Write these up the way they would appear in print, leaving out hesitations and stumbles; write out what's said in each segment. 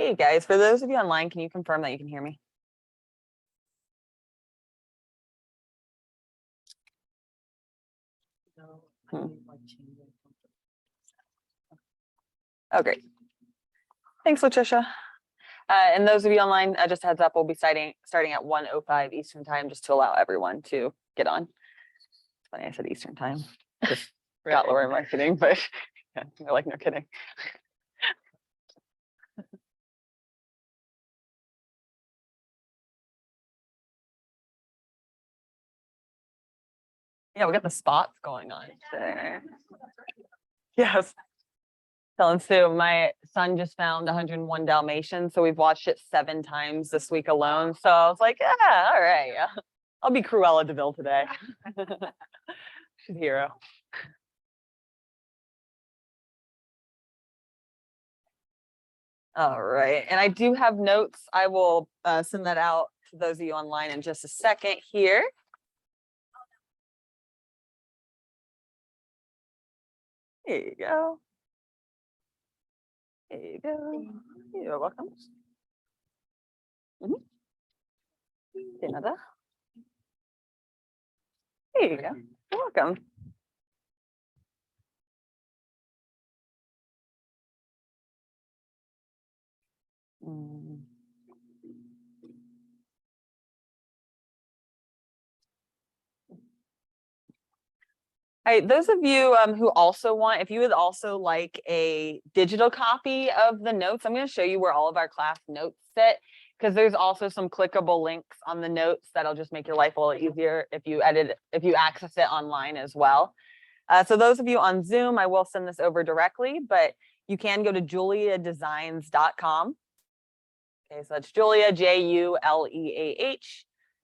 Hey guys, for those of you online, can you confirm that you can hear me? Oh, great. Thanks, Latricia. And those of you online, just a heads up, we'll be starting at 1:05 Eastern time, just to allow everyone to get on. It's funny I said Eastern time. Just forgot lower marketing, but yeah, they're like, no kidding. Yeah, we got the spots going on there. Yes. Telling Sue, my son just found 101 Dalmatians, so we've watched it 7 times this week alone. So I was like, yeah, all right, yeah. I'll be Cruella DeVille today. She's a hero. All right, and I do have notes. I will send that out to those of you online in just a second here. There you go. There you go. You're welcome. Another. There you go. You're welcome. All right, those of you who also want, if you would also like a digital copy of the notes, I'm going to show you where all of our class notes sit, because there's also some clickable links on the notes that'll just make your life a little easier if you access it online as well. So those of you on Zoom, I will send this over directly, but you can go to JuLeahDesigns.com. Okay, so that's JuLeah, JuLeah,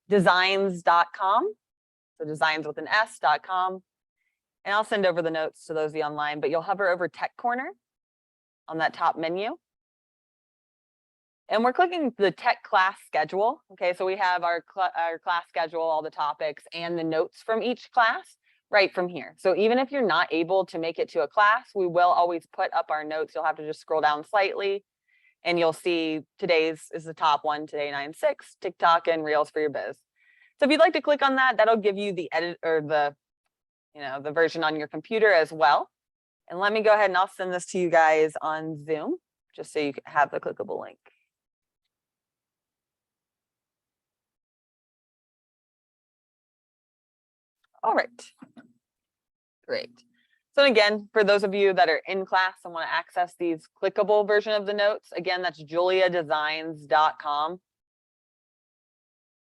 designs.com. So designs with an S.com. And I'll send over the notes to those of you online, but you'll hover over Tech Corner on that top menu. And we're clicking the tech class schedule. Okay, so we have our class schedule, all the topics, and the notes from each class right from here. So even if you're not able to make it to a class, we will always put up our notes. You'll have to just scroll down slightly, and you'll see today's is the top one, today 9-6, Tick-Tock and Reels for your biz. So if you'd like to click on that, that'll give you the edit or the version on your computer as well. And let me go ahead and I'll send this to you guys on Zoom, just so you have the clickable link. All right, great. So again, for those of you that are in class and want to access these clickable version of the notes, again, that's JuLeahDesigns.com.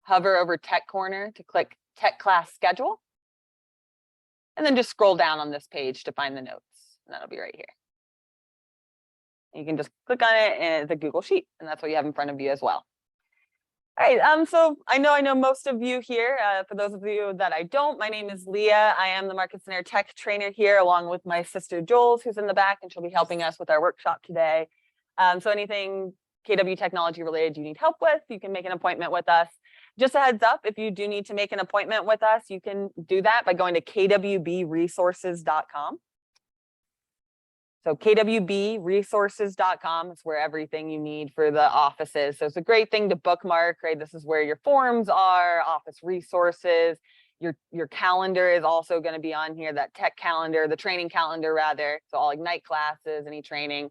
Hover over Tech Corner to click Tech Class Schedule. And then just scroll down on this page to find the notes, and that'll be right here. You can just click on it, and it's a Google Sheet, and that's what you have in front of you as well. All right, so I know most of you here. For those of you that I don't, my name is Leah. I am the Market Center Tech Trainer here, along with my sister Jules, who's in the back, and she'll be helping us with our workshop today. So anything KW technology related you need help with, you can make an appointment with us. Just a heads up, if you do need to make an appointment with us, you can do that by going to kwbresources.com. So kwbresources.com is where everything you need for the offices. So it's a great thing to bookmark, right? This is where your forms are, office resources. Your calendar is also going to be on here, that tech calendar, the training calendar rather. So all Ignite classes, any training.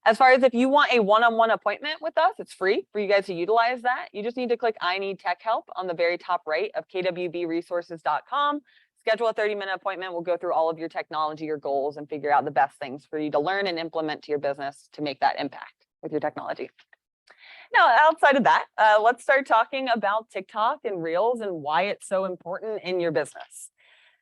As far as if you want a one-on-one appointment with us, it's free for you guys to utilize that. You just need to click I need tech help on the very top right of kwbresources.com. Schedule a 30-minute appointment. We'll go through all of your technology, your goals, and figure out the best things for you to learn and implement to your business to make that impact with your technology. Now, outside of that, let's start talking about TikTok and Reels and why it's so important in your business.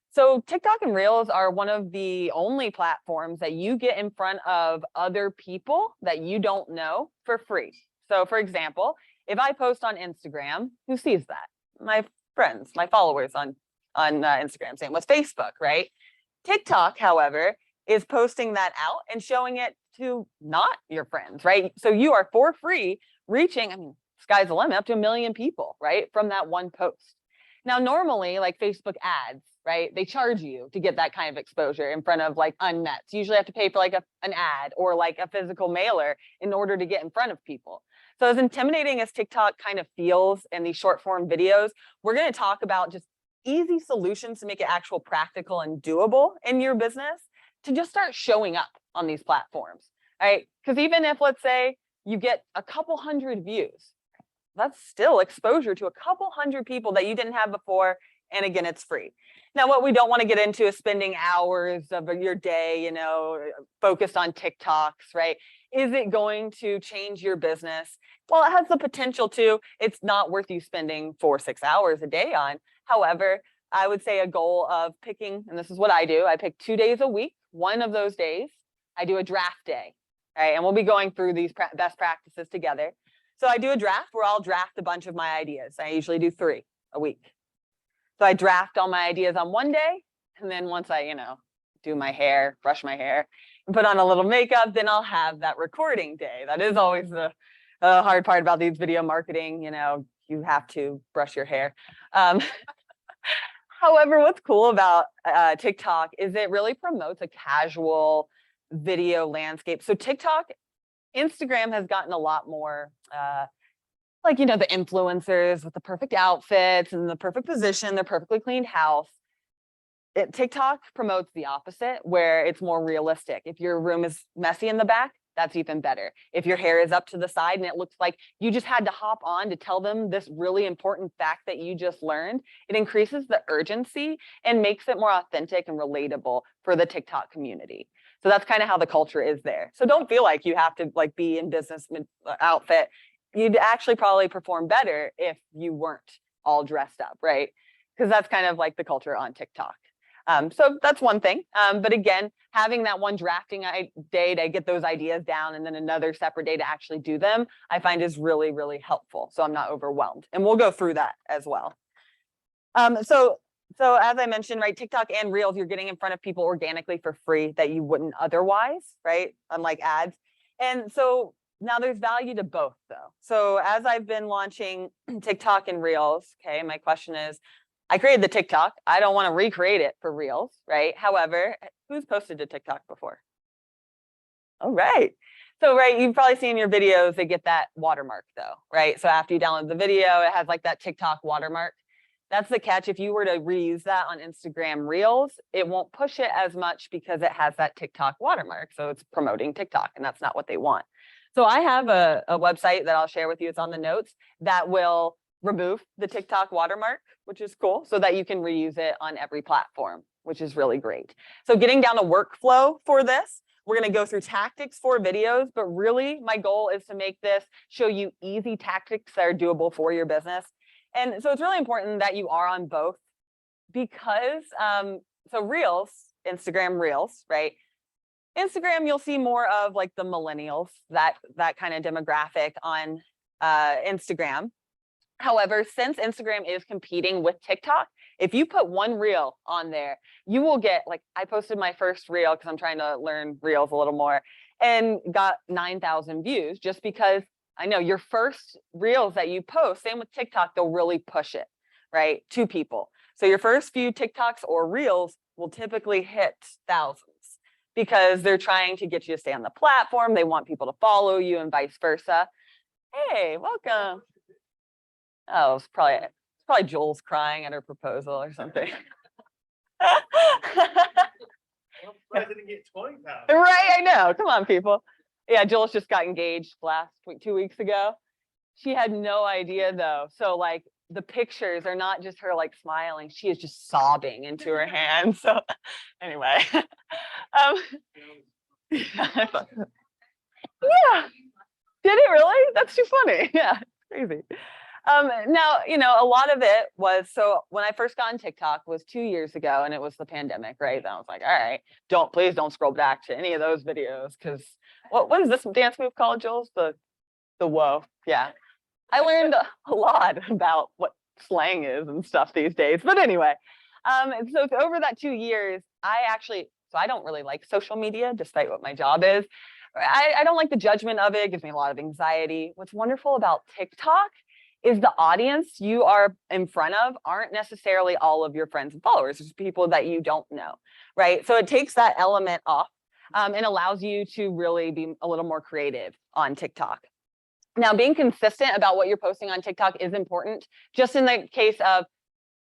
So TikTok and Reels are one of the only platforms that you get in front of other people that you don't know for free. So for example, if I post on Instagram, who sees that? My friends, my followers on Instagram. Same with Facebook, right? TikTok, however, is posting that out and showing it to not your friends, right? So you are for free reaching, I mean, sky's the limit, up to 1 million people, right? From that one post. Now, normally, like Facebook ads, right? They charge you to get that kind of exposure in front of like unmets. You usually have to pay for like an ad or like a physical mailer in order to get in front of people. So as intimidating as TikTok kind of feels in these short form videos, we're going to talk about just easy solutions to make it actual practical and doable in your business to just start showing up on these platforms, right? Because even if, let's say, you get a couple hundred views, that's still exposure to a couple hundred people that you didn't have before. And again, it's free. Now, what we don't want to get into is spending hours of your day, you know, focused on TikToks, right? Is it going to change your business? Well, it has the potential to. It's not worth you spending 4 or 6 hours a day on. However, I would say a goal of picking, and this is what I do, I pick 2 days a week. One of those days, I do a draft day, right? And we'll be going through these best practices together. So I do a draft where I'll draft a bunch of my ideas. I usually do 3 a week. So I draft all my ideas on one day. And then once I, you know, do my hair, brush my hair, and put on a little makeup, then I'll have that recording day. That is always the hard part about these video marketing. You know, you have to brush your hair. However, what's cool about TikTok is it really promotes a casual video landscape. So TikTok, Instagram has gotten a lot more like, you know, the influencers with the perfect outfits and the perfect position, their perfectly cleaned house. TikTok promotes the opposite, where it's more realistic. If your room is messy in the back, that's even better. If your hair is up to the side and it looks like you just had to hop on to tell them this really important fact that you just learned, it increases the urgency and makes it more authentic and relatable for the TikTok community. So that's kind of how the culture is there. So don't feel like you have to like be in business outfit. You'd actually probably perform better if you weren't all dressed up, right? Because that's kind of like the culture on TikTok. So that's one thing. But again, having that one drafting day to get those ideas down and then another separate day to actually do them, I find is really, really helpful. So I'm not overwhelmed. And we'll go through that as well. So as I mentioned, right, TikTok and Reels, you're getting in front of people organically for free that you wouldn't otherwise, right? Unlike ads. And so now there's value to both though. So as I've been launching TikTok and Reels, okay, my question is, I created the TikTok. I don't want to recreate it for Reels, right? However, who's posted to TikTok before? All right. So, right, you've probably seen your videos, they get that watermark though, right? So after you download the video, it has like that TikTok watermark. That's the catch. If you were to reuse that on Instagram Reels, it won't push it as much because it has that TikTok watermark. So it's promoting TikTok and that's not what they want. So I have a website that I'll share with you. It's on the notes that will remove the TikTok watermark, which is cool, so that you can reuse it on every platform, which is really great. So getting down a workflow for this, we're going to go through tactics for videos, but really my goal is to make this show you easy tactics that are doable for your business. And so it's really important that you are on both because, so Reels, Instagram Reels, right? Instagram, you'll see more of like the millennials, that kind of demographic on Instagram. However, since Instagram is competing with TikTok, if you put one reel on there, you will get, like, I posted my first reel because I'm trying to learn Reels a little more and got 9,000 views just because I know your first reels that you post, same with TikTok, they'll really push it, right, to people. So your first few TikToks or reels will typically hit thousands because they're trying to get you to stay on the platform. They want people to follow you and vice versa. Hey, welcome. Oh, it's probably Jules crying at her proposal or something. I didn't get 20,000. Right, I know. Come on, people. Yeah, Jules just got engaged last week, 2 weeks ago. She had no idea though. So like the pictures are not just her like smiling, she is just sobbing into her hands. So anyway. Yeah. Did it really? That's too funny. Yeah, crazy. Now, you know, a lot of it was, so when I first got on TikTok was 2 years ago and it was the pandemic, right? And I was like, all right, please don't scroll back to any of those videos because what is this dance move called, Jules? The whoa. Yeah. I learned a lot about what slang is and stuff these days. But anyway, so over that 2 years, so I don't really like social media, despite what my job is. I don't like the judgment of it. It gives me a lot of anxiety. What's wonderful about TikTok is the audience you are in front of aren't necessarily all of your friends and followers. It's people that you don't know, right? So it takes that element off and allows you to really be a little more creative on TikTok. Now, being consistent about what you're posting on TikTok is important, just in the case of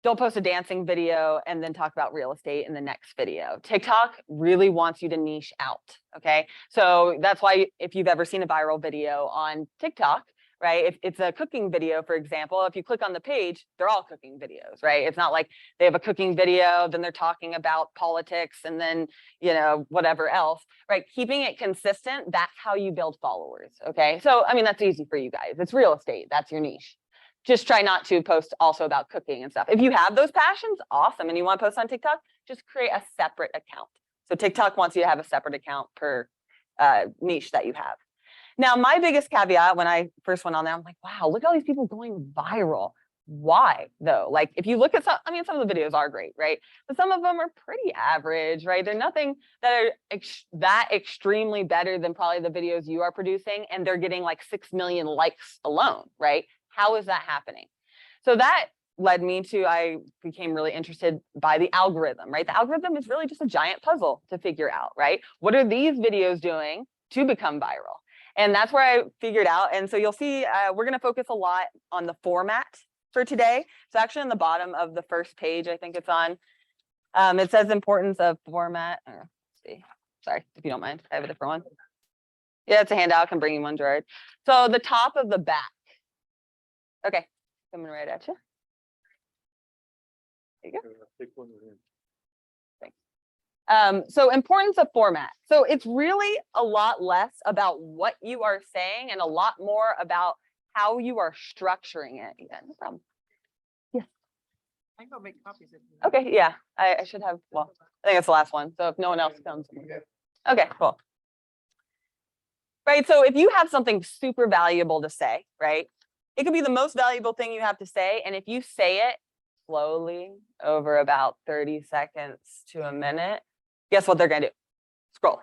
don't post a dancing video and then talk about real estate in the next video. TikTok really wants you to niche out, okay? So that's why if you've ever seen a viral video on TikTok, right? If it's a cooking video, for example, if you click on the page, they're all cooking videos, right? It's not like they have a cooking video, then they're talking about politics and then, you know, whatever else, right? Keeping it consistent, that's how you build followers, okay? So, I mean, that's easy for you guys. It's real estate, that's your niche. Just try not to post also about cooking and stuff. If you have those passions, awesome, and you want to post on TikTok, just create a separate account. So TikTok wants you to have a separate account per niche that you have. Now, my biggest caveat when I first went on there, I'm like, wow, look at all these people going viral. Why though? Like if you look at some, I mean, some of the videos are great, right? But some of them are pretty average, right? They're nothing that are that extremely better than probably the videos you are producing, and they're getting like 6 million likes alone, right? How is that happening? So that led me to, I became really interested by the algorithm, right? The algorithm is really just a giant puzzle to figure out, right? What are these videos doing to become viral? And that's where I figured out. And so you'll see, we're going to focus a lot on the format for today. So actually on the bottom of the first page, I think it's on, it says importance of format. Let's see, sorry, if you don't mind, I have a different one. Yeah, it's a handout, I can bring you one, Gerard. So the top of the back. Okay, coming right at you. There you go. Thanks. So importance of format. So it's really a lot less about what you are saying and a lot more about how you are structuring it. Yeah, no problem. Yes. I can go make copies. Okay, yeah, I should have, well, I think it's the last one. So if no one else comes. Okay, cool. Right, so if you have something super valuable to say, right? It could be the most valuable thing you have to say. And if you say it slowly over about 30 seconds to a minute, guess what they're going to do? Scroll.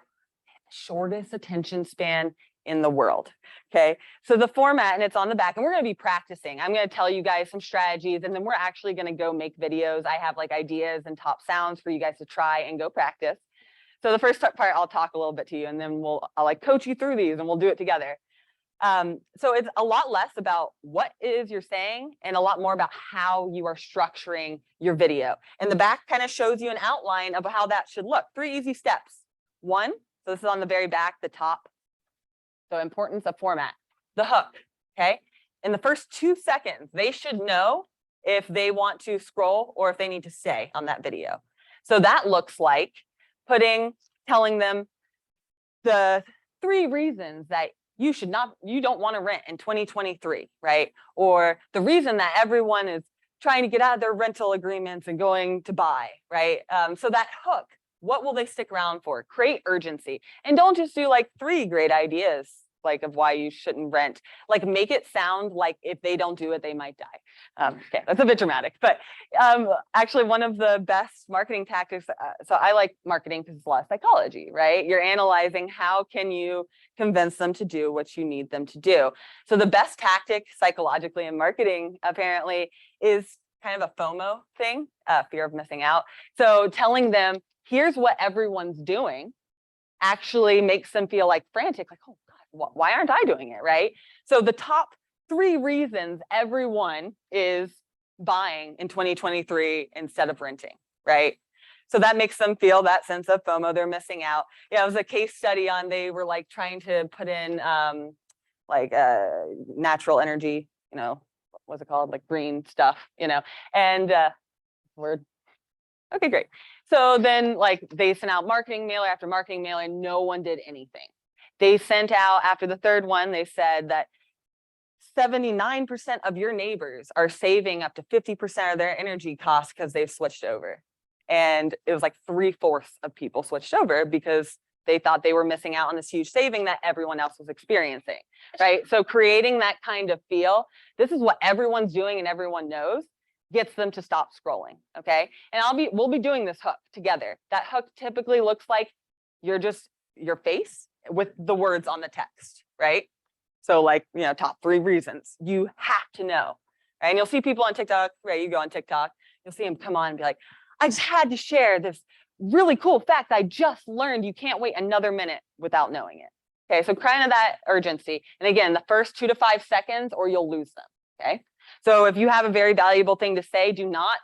Shortest attention span in the world. Okay. So the format, and it's on the back, and we're going to be practicing. I'm going to tell you guys some strategies, and then we're actually going to go make videos. I have like ideas and top sounds for you guys to try and go practice. So the first part, I'll talk a little bit to you, and then I'll like coach you through these and we'll do it together. So it's a lot less about what it is you're saying and a lot more about how you are structuring your video. And the back kind of shows you an outline of how that should look. 3 easy steps. 1, so this is on the very back, the top. So importance of format. The hook, okay? In the first 2 seconds, they should know if they want to scroll or if they need to stay on that video. So that looks like telling them the 3 reasons that you don't want to rent in 2023, right? Or the reason that everyone is trying to get out of their rental agreements and going to buy, right? So that hook, what will they stick around for? Create urgency. And don't just do like 3 great ideas, like of why you shouldn't rent. Like make it sound like if they don't do it, they might die. Okay, that's a bit dramatic, but actually one of the best marketing tactics, so I like marketing because it's a lot of psychology, right? You're analyzing how can you convince them to do what you need them to do. So the best tactic psychologically in marketing apparently is kind of a FOMO thing, fear of missing out. So telling them, here's what everyone's doing actually makes them feel like frantic, like, oh God, why aren't I doing it, right? So the top 3 reasons everyone is buying in 2023 instead of renting, right? So that makes them feel that sense of FOMO, they're missing out. Yeah, it was a case study on, they were like trying to put in natural energy, you know, what's it called? Like green stuff, you know, and okay, great. So then like they sent out marketing mailer after marketing mailer and no one did anything. They sent out, after the 3rd one, they said that 79% of your neighbors are saving up to 50% of their energy costs because they've switched over. And it was like 3/4 of people switched over because they thought they were missing out on this huge saving that everyone else was experiencing, right? So creating that kind of feel, this is what everyone's doing and everyone knows, gets them to stop scrolling, okay? And we'll be doing this hook together. That hook typically looks like your face with the words on the text, right? So like, top 3 reasons you have to know. Right? And you'll see people on TikTok, right? You go on TikTok, you'll see them come on and be like, I just had to share this really cool fact I just learned. You can't wait another minute without knowing it. Okay, so kind of that urgency. And again, the first 2 to 5 seconds or you'll lose them. Okay, so if you have a very valuable thing to say, do not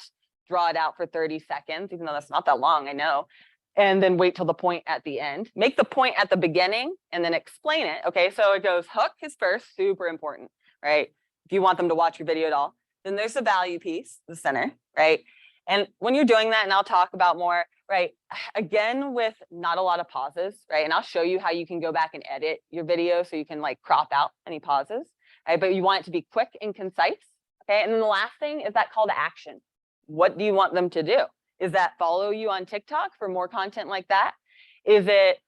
draw it out for 30 seconds, even though that's not that long, I know. And then wait till the point at the end. Make the point at the beginning and then explain it. Okay, so it goes, hook is first, super important, right? If you want them to watch your video at all. Then there's the value piece, the center, right? And when you're doing that, and I'll talk about more, right? Again, with not a lot of pauses, right? And I'll show you how you can go back and edit your video so you can like crop out any pauses, right? But you want it to be quick and concise, okay? And then the last thing is that call to action. What do you want them to do? Is that follow you on TikTok for more content like that? Is it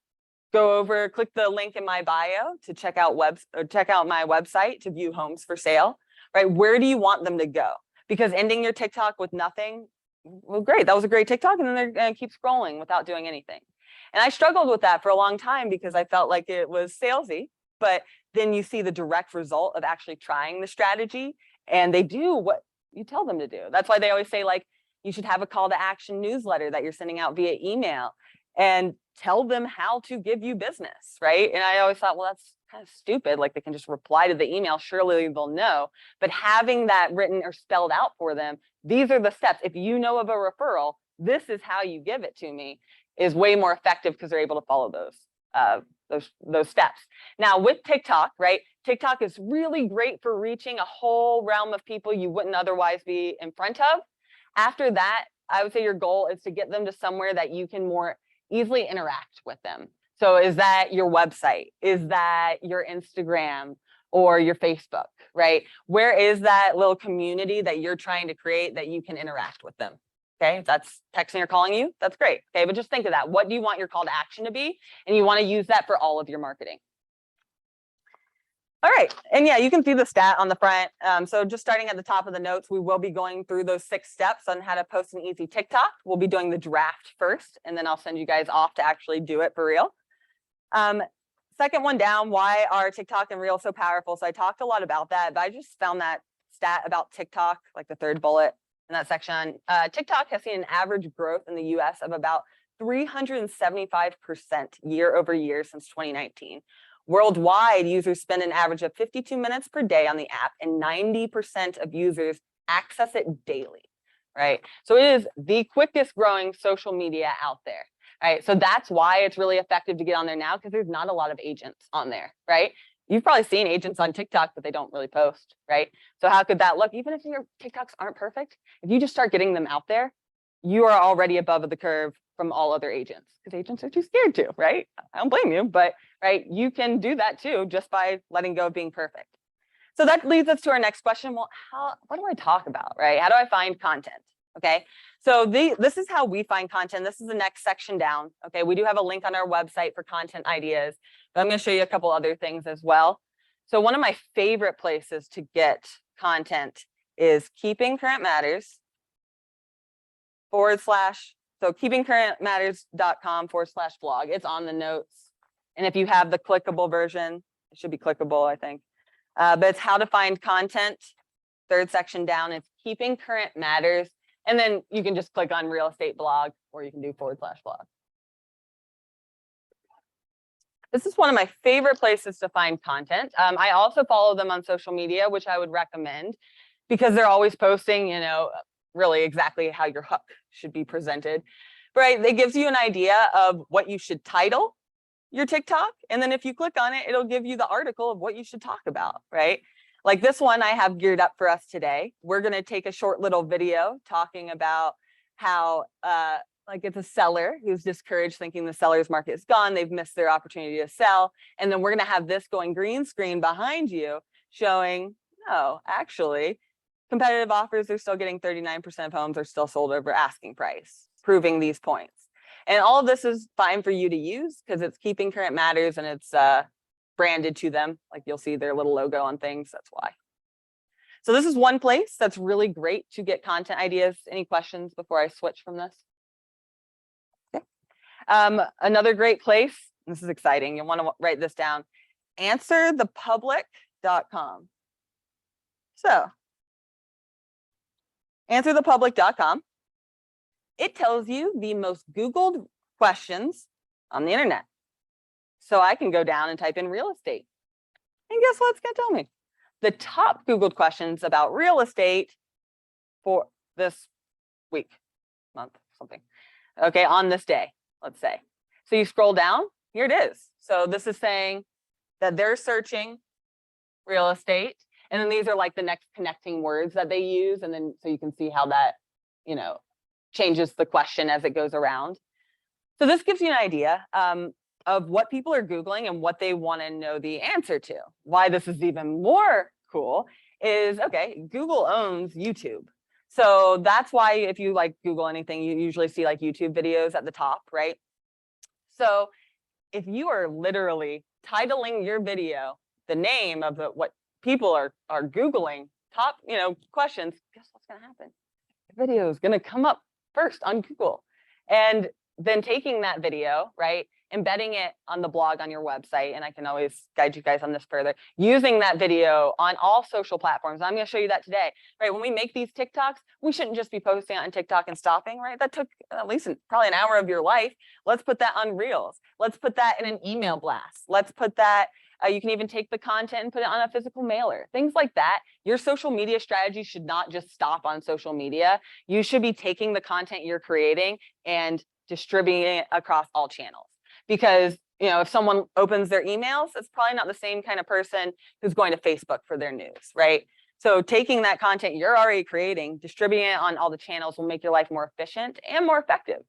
go over, click the link in my bio to check out my website to view homes for sale, right? Where do you want them to go? Because ending your TikTok with nothing, well, great, that was a great TikTok, and then they're gonna keep scrolling without doing anything. And I struggled with that for a long time because I felt like it was salesy, but then you see the direct result of actually trying the strategy, and they do what you tell them to do. That's why they always say, like, you should have a call to action newsletter that you're sending out via email and tell them how to give you business, right? And I always thought, well, that's kind of stupid. Like, they can just reply to the email, surely they'll know. But having that written or spelled out for them, these are the steps. If you know of a referral, this is how you give it to me, is way more effective because they're able to follow those steps. Now with TikTok, right? TikTok is really great for reaching a whole realm of people you wouldn't otherwise be in front of. After that, I would say your goal is to get them to somewhere that you can more easily interact with them. So is that your website? Is that your Instagram or your Facebook, right? Where is that little community that you're trying to create that you can interact with them? Okay, if that's texting or calling you, that's great. Okay, but just think of that. What do you want your call to action to be? And you want to use that for all of your marketing. All right, and yeah, you can see the stat on the front. So just starting at the top of the notes, we will be going through those 6 steps on how to post an easy TikTok. We'll be doing the draft first, and then I'll send you guys off to actually do it for real. Second one down, why are TikTok and Reel so powerful? So I talked a lot about that, but I just found that stat about TikTok, like the 3rd bullet in that section. TikTok has seen an average growth in the US of about 375% year over year since 2019. Worldwide, users spend an average of 52 minutes per day on the app, and 90% of users access it daily, right? So it is the quickest growing social media out there, right? So that's why it's really effective to get on there now, because there's not a lot of agents on there, right? You've probably seen agents on TikTok, but they don't really post, right? So how could that look? Even if your TikToks aren't perfect, if you just start getting them out there, you are already above the curve from all other agents, because agents are too scared to, right? I don't blame you, but right, you can do that too just by letting go of being perfect. So that leads us to our next question. Well, what do I talk about, right? How do I find content? Okay, so this is how we find content. This is the next section down. Okay, we do have a link on our website for content ideas, but I'm going to show you a couple other things as well. So one of my favorite places to get content is keepingcurrentmatters.com/blog. It's on the notes. And if you have the clickable version, it should be clickable, I think. But it's how to find content. 3rd section down, it's keeping current matters. And then you can just click on real estate blog, or you can do /blog. This is one of my favorite places to find content. I also follow them on social media, which I would recommend, because they're always posting, really exactly how your hook should be presented, right? It gives you an idea of what you should title your TikTok. And then if you click on it, it'll give you the article of what you should talk about, right? Like this one I have geared up for us today. We're going to take a short little video talking about how like it's a seller who's discouraged, thinking the seller's market is gone. They've missed their opportunity to sell. And then we're going to have this going green screen behind you showing, no, actually, competitive offers are still getting 39% of homes are still sold over asking price, proving these points. And all of this is fine for you to use because it's keeping current matters and it's branded to them. Like you'll see their little logo on things. That's why. So this is one place that's really great to get content ideas. Any questions before I switch from this? Okay. Another great place, this is exciting. You want to write this down. Answer the public answerthepublic.com. So answerthepublic.com, it tells you the most Googled questions on the internet. So I can go down and type in real estate. And guess what it's going to tell me? The top Googled questions about real estate for this week, month, something. Okay, on this day, let's say. So you scroll down, here it is. So this is saying that they're searching real estate. And then these are like the next connecting words that they use. And then so you can see how that, changes the question as it goes around. So this gives you an idea of what people are Googling and what they want to know the answer to. Why this is even more cool is, okay, Google owns YouTube. So that's why if you like Google anything, you usually see like YouTube videos at the top, right? So if you are literally titling your video the name of what people are Googling top, questions, guess what's going to happen? The video is going to come up first on Google. And then taking that video, right, embedding it on the blog on your website, and I can always guide you guys on this further, using that video on all social platforms. I'm going to show you that today, right? When we make these TikToks, we shouldn't just be posting on TikTok and stopping, right? That took at least probably an hour of your life. Let's put that on Reels. Let's put that in an email blast. Let's put that, you can even take the content and put it on a physical mailer, things like that. Your social media strategy should not just stop on social media. You should be taking the content you're creating and distributing it across all channels. Because, if someone opens their emails, it's probably not the same kind of person who's going to Facebook for their news, right? So taking that content you're already creating, distributing it on all the channels will make your life more efficient and more effective.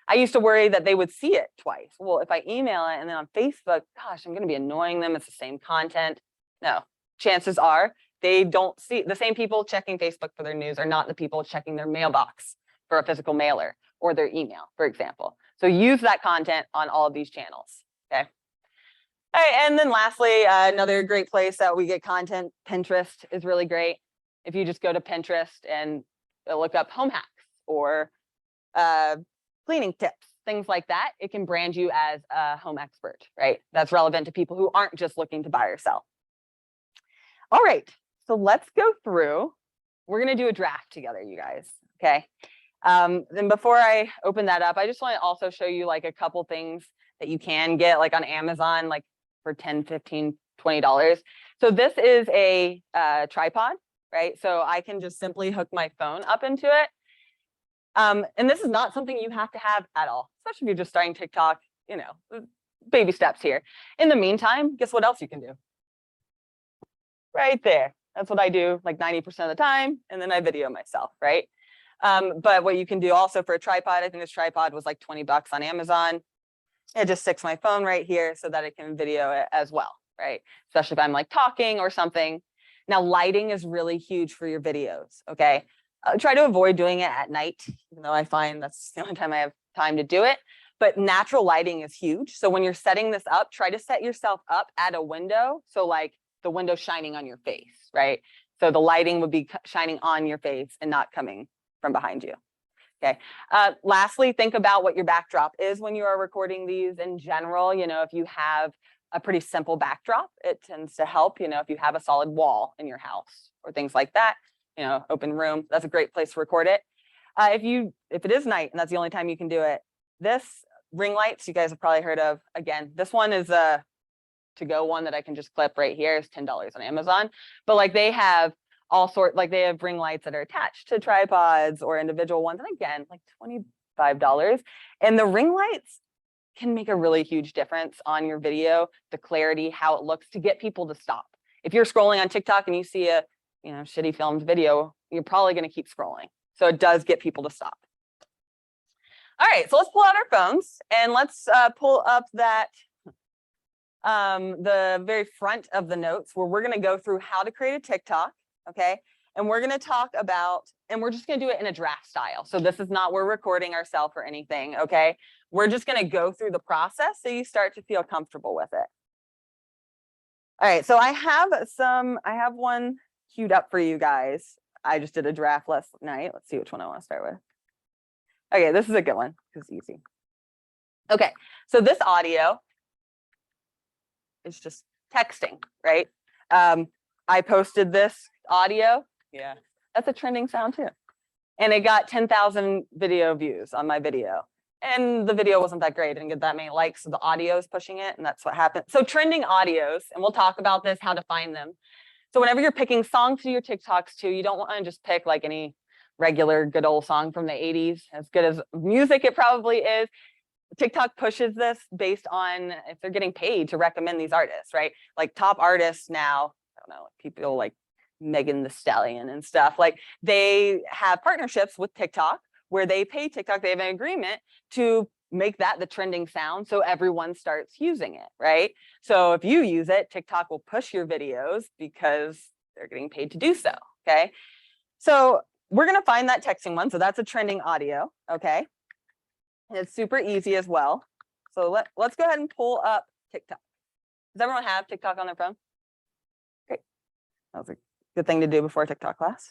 I used to worry that they would see it twice. Well, if I email it and then on Facebook, gosh, I'm going to be annoying them. It's the same content. No, chances are they don't see the same people checking Facebook for their news are not the people checking their mailbox for a physical mailer or their email, for example. So use that content on all of these channels, okay? All right, and then lastly, another great place that we get content, Pinterest is really great. If you just go to Pinterest and look up home hacks or cleaning tips, things like that, it can brand you as a home expert, right? That's relevant to people who aren't just looking to buy or sell. All right, so let's go through. We're going to do a draft together, you guys, okay? Then before I open that up, I just want to also show you like a couple things that you can get like on Amazon, like for $10, $15, $20. So this is a tripod, right? So I can just simply hook my phone up into it. And this is not something you have to have at all, especially if you're just starting TikTok, baby steps here. In the meantime, guess what else you can do? Right there. That's what I do like 90% of the time. And then I video myself, right? But what you can do also for a tripod, I think this tripod was like 20 bucks on Amazon. It just sticks my phone right here so that it can video it as well, right? Especially if I'm like talking or something. Now, lighting is really huge for your videos, okay? Try to avoid doing it at night, even though I find that's the only time I have time to do it. But natural lighting is huge. So when you're setting this up, try to set yourself up at a window. So like the window shining on your face, right? So the lighting would be shining on your face and not coming from behind you. Okay. Lastly, think about what your backdrop is when you are recording these in general. If you have a pretty simple backdrop, it tends to help. If you have a solid wall in your house or things like that, open room, that's a great place to record it. If it is night and that's the only time you can do it, this ring lights you guys have probably heard of. Again, this one is a to-go one that I can just clip right here. It's $10 on Amazon, but like they have all sorts, like they have ring lights that are attached to tripods or individual ones. And again, like $25. And the ring lights can make a really huge difference on your video, the clarity, how it looks to get people to stop. If you're scrolling on TikTok and you see a, shitty filmed video, you're probably going to keep scrolling. So it does get people to stop. All right, so let's pull out our phones and let's pull up that the very front of the notes where we're going to go through how to create a TikTok. Okay. And we're going to talk about, and we're just going to do it in a draft style. So this is not, we're recording ourselves or anything. Okay. We're just going to go through the process so you start to feel comfortable with it. All right. So I have one queued up for you guys. I just did a draft last night. Let's see which one I want to start with. Okay. This is a good one. This is easy. Okay. So this audio is just texting, right? I posted this audio. Yeah, that's a trending sound too. And it got 10,000 video views on my video. And the video wasn't that great. I didn't get that many likes. So the audio is pushing it. And that's what happened. So trending audios, and we'll talk about this, how to find them. So whenever you're picking songs to do your TikToks too, you don't want to just pick like any regular good old song from the 80s. As good as music it probably is. TikTok pushes this based on if they're getting paid to recommend these artists, right? Like top artists now, I don't know, like people like Megan Thee Stallion and stuff, like they have partnerships with TikTok where they pay TikTok, they have an agreement to make that the trending sound so everyone starts using it, right? So if you use it, TikTok will push your videos because they're getting paid to do so, okay? So we're gonna find that texting one, so that's a trending audio, okay? And it's super easy as well. So let's go ahead and pull up TikTok. Does everyone have TikTok on their phone? Great. That was a good thing to do before TikTok class.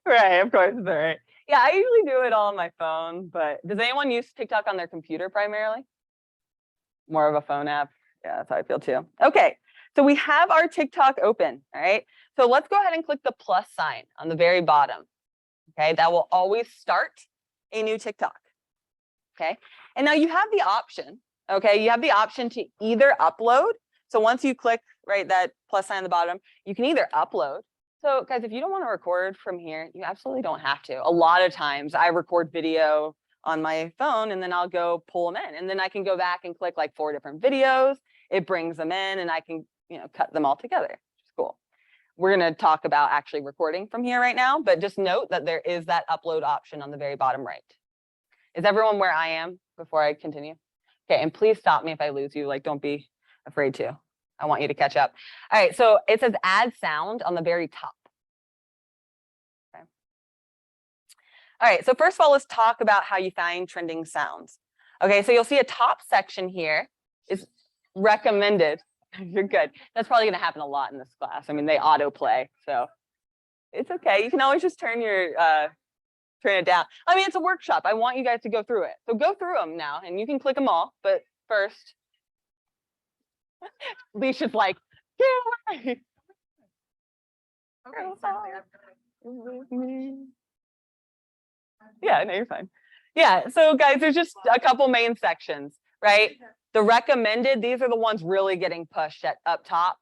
Right, of course, all right. Yeah, I usually do it all on my phone, but does anyone use TikTok on their computer primarily? More of a phone app? Yeah, that's how I feel too. Okay, so we have our TikTok open, all right? So let's go ahead and click the plus sign on the very bottom. Okay, that will always start a new TikTok. Okay, and now you have the option, okay, you have the option to either upload. So once you click, right, that plus sign on the bottom, you can either upload. So guys, if you don't want to record from here, you absolutely don't have to. A lot of times I record video on my phone and then I'll go pull them in and then I can go back and click like 4 different videos. It brings them in and I can, cut them all together, which is cool. We're going to talk about actually recording from here right now, but just note that there is that upload option on the very bottom right. Is everyone where I am before I continue? Okay, and please stop me if I lose you. Like, don't be afraid to. I want you to catch up. All right, so it says add sound on the very top. Okay. All right, so first of all, let's talk about how you find trending sounds. Okay, so you'll see a top section here is recommended. You're good. That's probably going to happen a lot in this class. I mean, they autoplay, so it's okay. You can always just turn it down. I mean, it's a workshop. I want you guys to go through it. So go through them now, and you can click them all. But first, Leisha's like, get away. Okay. Yeah, no, you're fine. Yeah, so guys, there's just a couple main sections, right? The recommended, these are the ones really getting pushed at up top.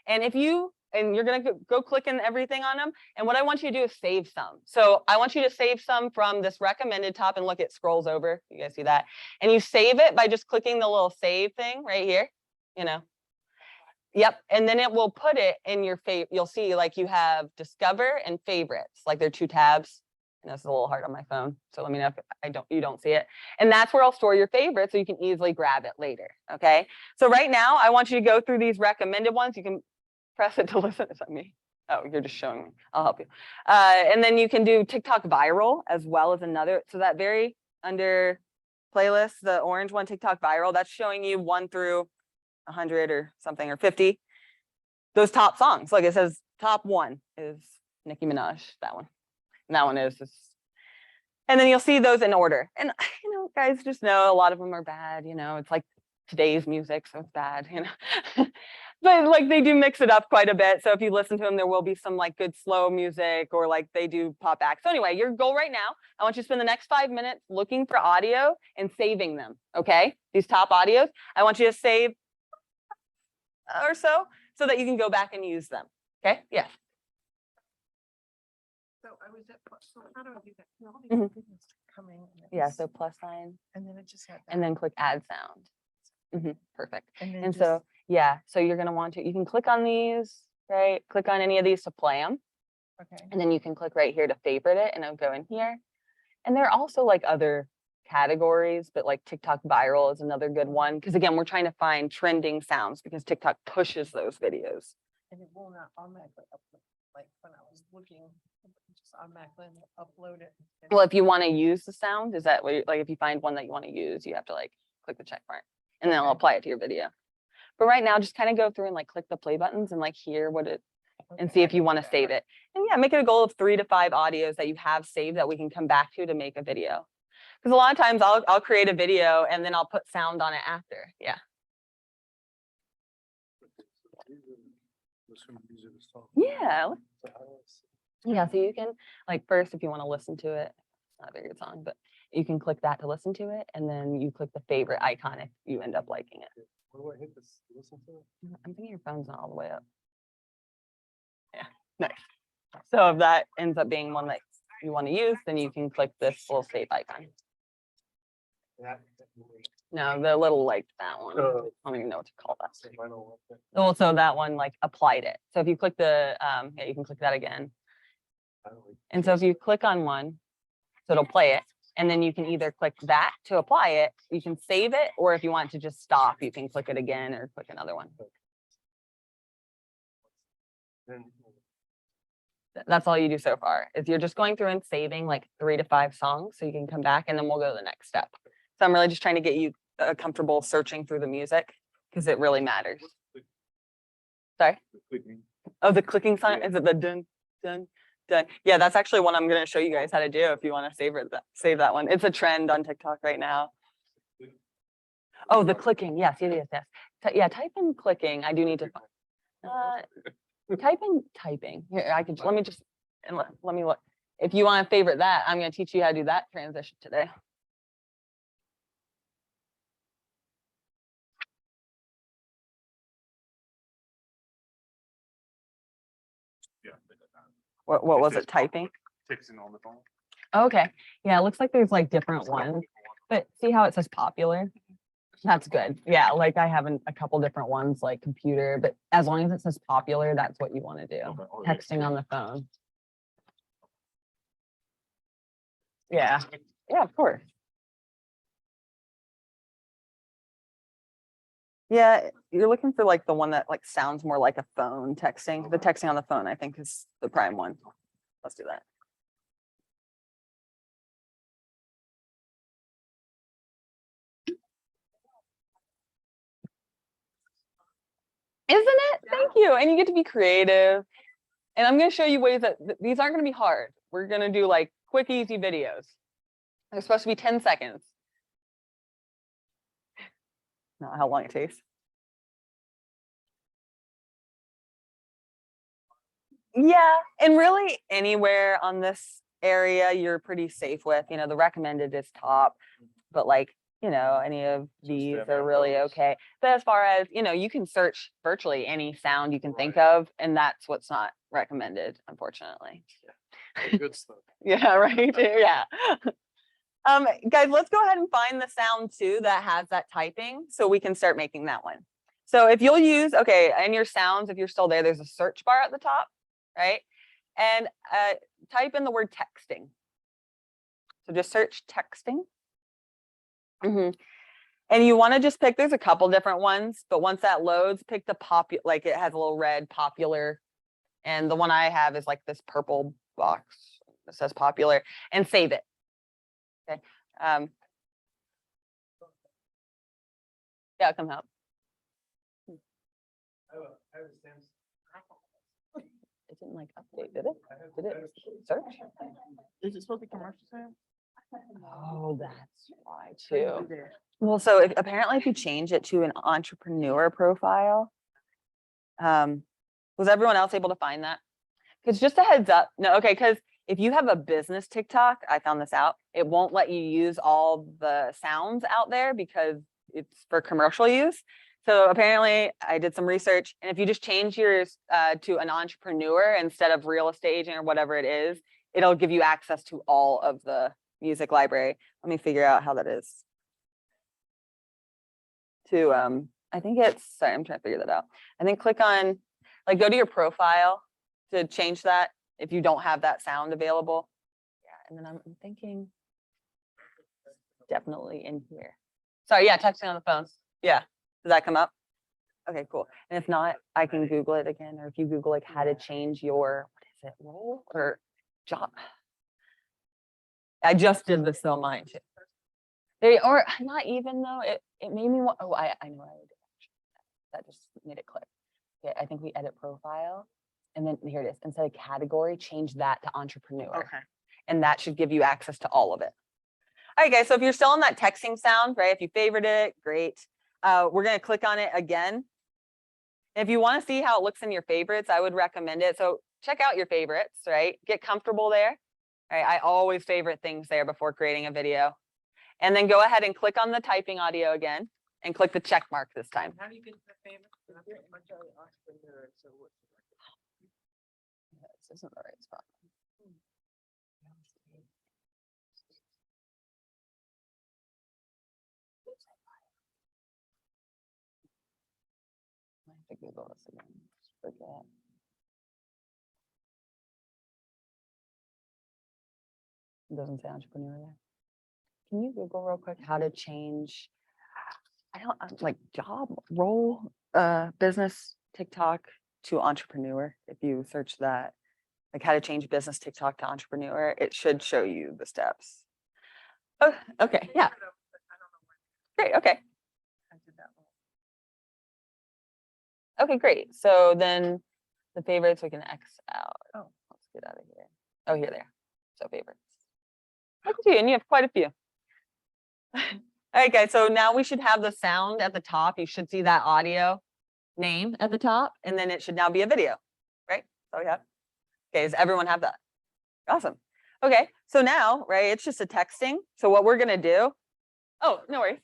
And if you, and you're gonna go clicking everything on them. And what I want you to do is save some. So I want you to save some from this recommended top and look, it scrolls over. You guys see that? And you save it by just clicking the little save thing right here, Yep, and then it will put it in your favorite. You'll see like you have discover and favorites, like they're 2 tabs. And that's a little hard on my phone. So let me know if you don't see it. And that's where I'll store your favorites so you can easily grab it later. Okay. So right now I want you to go through these recommended ones. You can press it to listen. Is that me? Oh, you're just showing me. I'll help you. And then you can do TikTok viral as well as another. So that very under playlist, the orange one, TikTok viral, that's showing you 1 through 100 or something or 50. Those top songs, like it says top 1 is Nicki Minaj, that one. And that one is just, and then you'll see those in order. And guys, just know a lot of them are bad. It's like today's music, so it's bad. But like they do mix it up quite a bit. So if you listen to them, there will be some like good slow music or like they do pop back. So anyway, your goal right now, I want you to spend the next 5 minutes looking for audio and saving them. Okay, these top audios, I want you to save or so that you can go back and use them. Okay, yes. So I was at, so how do I do that? All these Mhm. things coming. Yeah, so plus sign, And then it just had. and then click add sound. Perfect. And then And just, so, yeah, so you're gonna want to, you can click on these, right? Click on any of these to play them. okay. And then you can click right here to favorite it and it'll go in here. And there are also like other categories, but like TikTok viral is another good one. Because again, we're trying to find trending sounds because TikTok pushes those videos. And it will not automatically upload. Like when I was looking, it just automatically upload it. Well, if you want to use the sound, is that what you, like if you find one that you want to use, you have to like click the check mark and then it'll Okay. apply it to your video. But right now, just kind of go through and like click the play buttons and like hear what it, and see if you want to save it. And yeah, make it a goal of 3 to 5 audios that you have saved that we can come back to make a video. Because a lot of times I'll create a video and then I'll put sound on it after. Yeah. Yeah. Yeah. So you can like first, if you want to listen to it, it's not a very good song, but you can click that to listen to it. And then you click the favorite icon if you end up liking it. Where do I hit this? Listen to it? I'm thinking your phone's not all the way up. Yeah. Nice. So if that ends up being one that you want to use, then you can click this little save icon. No, the little like that one. I don't even know what to call that. Also, that one like applied it. So if you click the, yeah, you can click that again. And so if you click on one, so it'll play it. And then you can either click that to apply it, you can save it, or if you want to just stop, you can click it again or click another one. That's all you do so far, is you're just going through and saving like 3 to 5 songs so you can come back and then we'll go to the next step. So I'm really just trying to get you comfortable searching through the music because it really matters. Sorry? Oh, the clicking sign? Is it the dun, dun, dun? Yeah, that's actually one I'm going to show you guys how to do if you want to save that one. It's a trend on TikTok right now. Oh, the clicking. Yes. Yeah, type in clicking. I do need to type in typing. Here, I can let me just and let me look. If you want to favorite that, I'm going to teach you how to do that transition today. Yeah. What was it? Typing? Texting on the phone. Okay. Yeah, it looks like there's like different ones, but see how it says popular? That's good. Yeah, like I have a couple different ones like computer, but as long as it says popular, that's what you want to do. Texting on the phone. Yeah. Yeah, of course. Yeah, you're looking for like the one that like sounds more like a phone texting. The texting on the phone, I think, is the prime one. Let's do that. Isn't it? Thank you. And you get to be creative. And I'm going to show you ways that these aren't going to be hard. We're going to do like quick, easy videos. They're supposed to be 10 seconds. Not how long it takes. Yeah, and really anywhere on this area you're pretty safe with. You know, the recommended is top, but like, you know, any of these are really okay. But as far as, you know, you can search virtually any sound you can think of, and that's what's not recommended, unfortunately. Good stuff. Yeah, right. Yeah. Guys, let's go ahead and find the sound too that has that typing so we can start making that one. So if you'll use, okay, and your sounds, if you're still there, there's a search bar at the top, right? And type in the word texting. So just search texting. And you want to just pick, there's a couple different ones, but once that loads, pick the like it has a little red popular. And the one I have is like this purple box that says popular, and save it. Okay. Yeah, come help. It didn't like update, did it? Did it search? Is it supposed to be commercial sound? Oh, that's why too. Well, so apparently if you change it to an entrepreneur profile, was everyone else able to find that? Because just a heads up, no, okay, because if you have a business TikTok, I found this out, it won't let you use all the sounds out there because it's for commercial use. So apparently I did some research, and if you just change yours to an entrepreneur instead of real estate agent or whatever it is, it'll give you access to all of the music library. Let me figure out how that is. I think it's, sorry, I'm trying to figure that out. I think click on, like go to your profile to change that if you don't have that sound available. Yeah, and then I'm thinking definitely in here. Sorry, yeah, texting on the phone. Yeah, does that come up? Okay, cool. And if not, I can Google it again, or if you Google like how to change your, what is it, role or job? I just did this on mine too. Or not even though, it made me want, oh, I know I did. That just made it click. Okay, I think we edit profile. And then here it is. Instead of category, change that to entrepreneur. Okay. And that should give you access to all of it. All right, guys, so if you're still on that texting sound, right? If you favorited it, great. We're gonna click on it again. If you want to see how it looks in your favorites, I would recommend it. So check out your favorites, right? Get comfortable there. Right? I always favorite things there before creating a video. And then go ahead and click on the typing audio again and click the check mark this time. How do you get to the favorite? I'm pretty much already entrepreneur, so what's This isn't the right spot. I have to Google this again. Just forget. It doesn't say entrepreneur there. Can you Google real quick how to change? I don't like job role, business TikTok to entrepreneur. If you search that, like how to change business TikTok to entrepreneur, it should show you the steps. Oh, okay, yeah, great, okay. I did that one. Okay, great. So then the favorites we can X out. Oh. Let's get out of here. Oh, here they are. So favorites. Look at you, and you have quite a few. All right, guys. So now we should have the sound at the top. You should see that audio name at the top, and then it should now be a video, right? So we have. Okay, does everyone have that? Awesome. Okay, so now, right, it's just a texting. So what we're gonna do. Oh, no worries.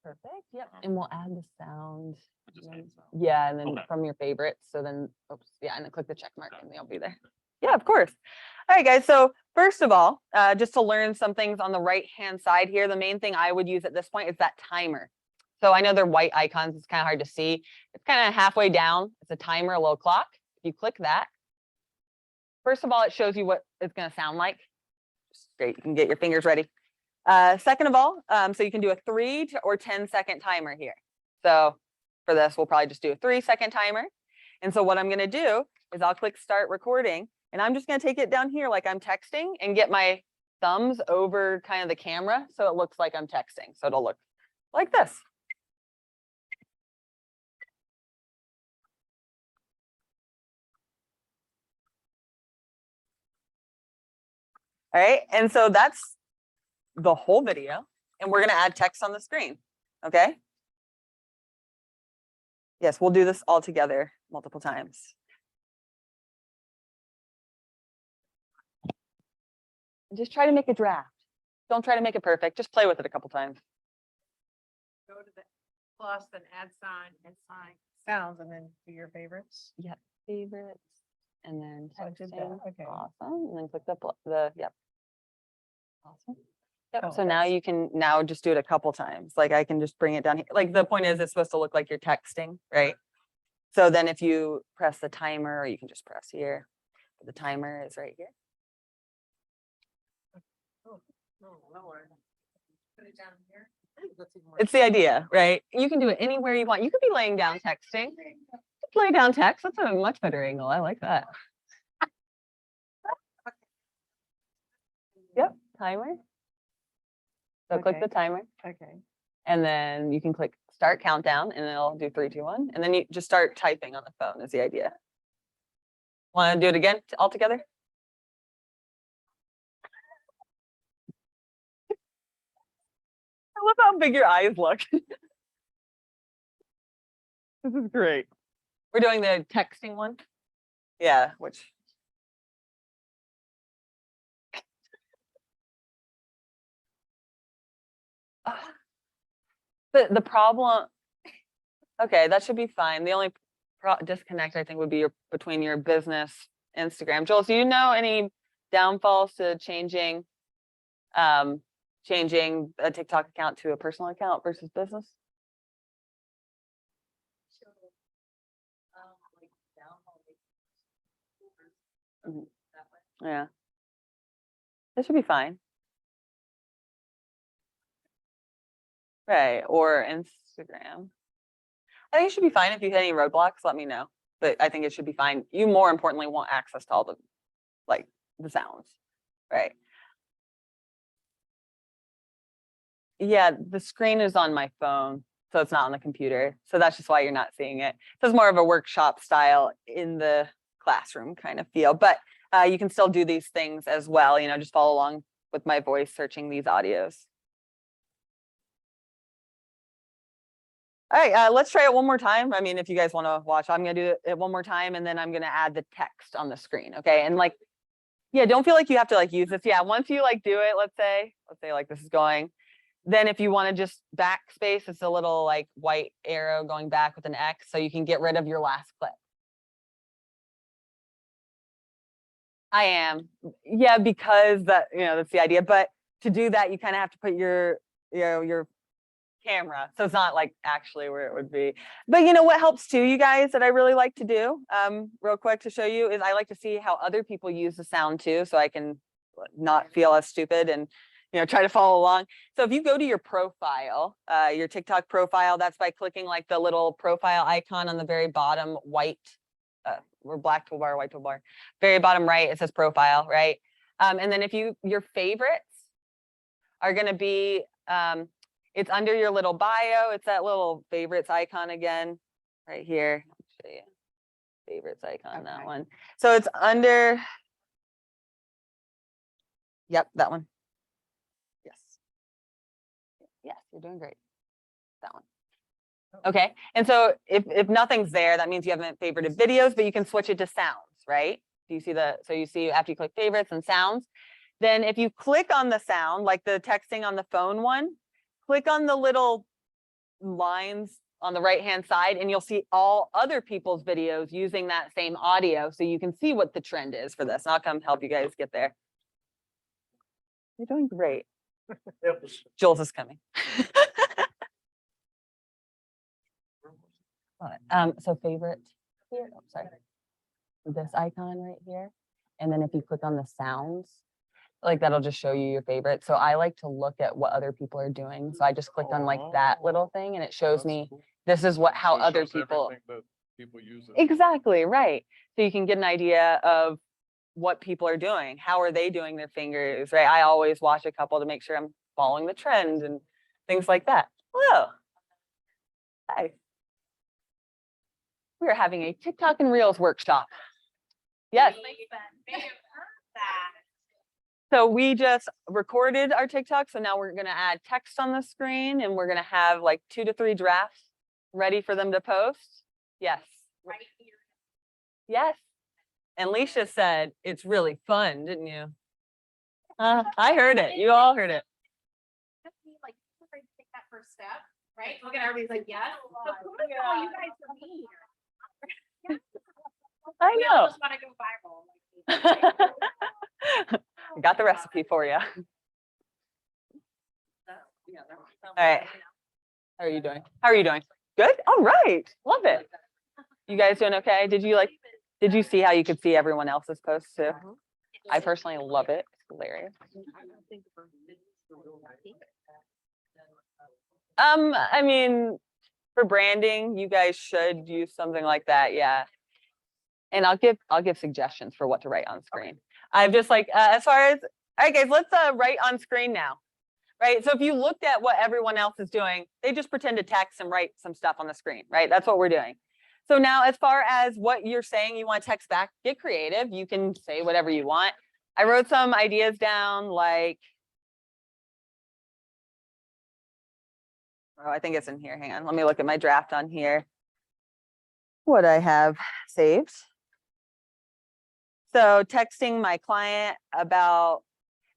Perfect. Yep. And we'll add the sound. Just and then- add sound. Yeah, and then Okay. from your favorites. So then, oops, yeah, and then click the check mark and they'll be there. Yeah, of course. All right, guys. So first of all, just to learn some things on the right-hand side here, the main thing I would use at this point is that timer. So I know they're white icons. It's kind of hard to see. It's kind of halfway down. It's a timer, a little clock. If you click that, first of all, it shows you what it's going to sound like. Just great. You can get your fingers ready. Second of all, so you can do a 3 or 10-second timer here. So for this, we'll probably just do a 3-second timer. And so what I'm going to do is I'll click start recording, and I'm just going to take it down here like I'm texting and get my thumbs over kind of the camera so it looks like I'm texting. So it'll look like this. All right, and so that's the whole video, and we're going to add text on the screen. Okay. Yes, we'll do this all together multiple times. And just try to make a draft. Don't try to make it perfect. Just play with it a couple times. Go to the plus, then add sign and sign sounds, and then do your favorites. Yep, favorites, and then I did that, texting. okay. Awesome, and then click yep. Awesome. Yep. Oh, So now that's- you can just do it a couple times. Like I can just bring it down here. Like the point is, it's supposed to look like you're texting, right? So then if you press the timer, or you can just press here. The timer is right here. Oh, no, lower. Put it down here. That's even more- It's the idea, right? You can do it anywhere you want. You could be laying down texting. Just lay down text. That's a much better angle. I like that. Yep, timer. So click Okay. the timer, Okay. and then you can click start countdown, and it'll do 3, 2, 1, and then you just start typing on the phone is the idea. Want to do it again all together? I love how big your eyes look. This is great. We're doing the texting one. Yeah, which. But the problem, okay, that should be fine. The only disconnect I think would be between your business Instagram. Joel, do you know any downfalls to changing a TikTok account to a personal account versus business? Mhm. Yeah, that should be fine. Right, or Instagram. I think it should be fine. If you hit any roadblocks, let me know. But I think it should be fine. You more importantly want access to all the the sounds, right? Yeah, the screen is on my phone, so it's not on the computer. So that's just why you're not seeing it. So it's more of a workshop style in the classroom kind of feel. But you can still do these things as well, just follow along with my voice searching these audios. All right, let's try it one more time. I mean, if you guys want to watch, I'm going to do it one more time, and then I'm going to add the text on the screen. Okay. And like, yeah, don't feel like you have to like use this. Yeah. Once you like do it, let's say like this is going, then if you want to just backspace, it's a little like white arrow going back with an X, so you can get rid of your last clip. I am. Yeah, because that's the idea. But to do that, you kind of have to put your camera. So it's not like actually where it would be. But what helps too, you guys, that I really like to do, real quick to show you, is I like to see how other people use the sound too, so I can not feel as stupid and try to follow along. So if you go to your profile, your TikTok profile, that's by clicking like the little profile icon on the very bottom white or black toolbar, white toolbar, very bottom right, it says profile, right? And then if your favorites are going to be, it's under your little bio. It's that little favorites icon again, right here. I'll show you favorites icon, that one. So it's under, yep, that one. Yes. Yes, you're doing great. That one. Okay, and so if nothing's there, that means you haven't favorited videos, but you can switch it to sounds, right? Do you see so you see after you click favorites and sounds, then if you click on the sound, like the texting on the phone one, click on the little lines on the right-hand side, and you'll see all other people's videos using that same audio, so you can see what the trend is for this. And I'll come help you guys get there. You're doing great. Jules is coming. So favorite here, oh, sorry, this icon right here. And then if you click on the sounds, like that'll just show you your favorite. So I like to look at what other people are doing. So I just clicked on like that little thing, and it shows me this is how other people use it. Exactly, right. So you can get an idea of what people are doing. How are they doing their fingers, right? I always watch a couple to make sure I'm following the trend and things like that. Hello. Hi. We are having a TikTok and Reels workshop. Yes. So we just recorded our TikTok. So now we're going to add text on the screen, and we're going to have like 2 to 3 drafts ready for them to post. Yes. Right here. Yes. And Leisha said, it's really fun, didn't you? I heard it. You all heard it. Like, take that first step, right? Look at everybody's like, yes. So cool to know you guys are me here. I know. Just want to go viral. Got the recipe for you. All right. How are you doing? How are you doing? Good. All right. Love it. You guys doing okay? Did you see how you could see everyone else's posts too? I personally love it. It's hilarious. I mean, for branding, you guys should use something like that. Yeah. And I'll give suggestions for what to write on screen. I'm just like, as far as, all right, guys, let's write on screen now. Right. So if you looked at what everyone else is doing, they just pretend to text and write some stuff on the screen, right? That's what we're doing. So now, as far as what you're saying, you want to text back, get creative. You can say whatever you want. I wrote some ideas down, like, oh, I think it's in here. Hang on. Let me look at my draft on here. What I have saved. So texting my client about,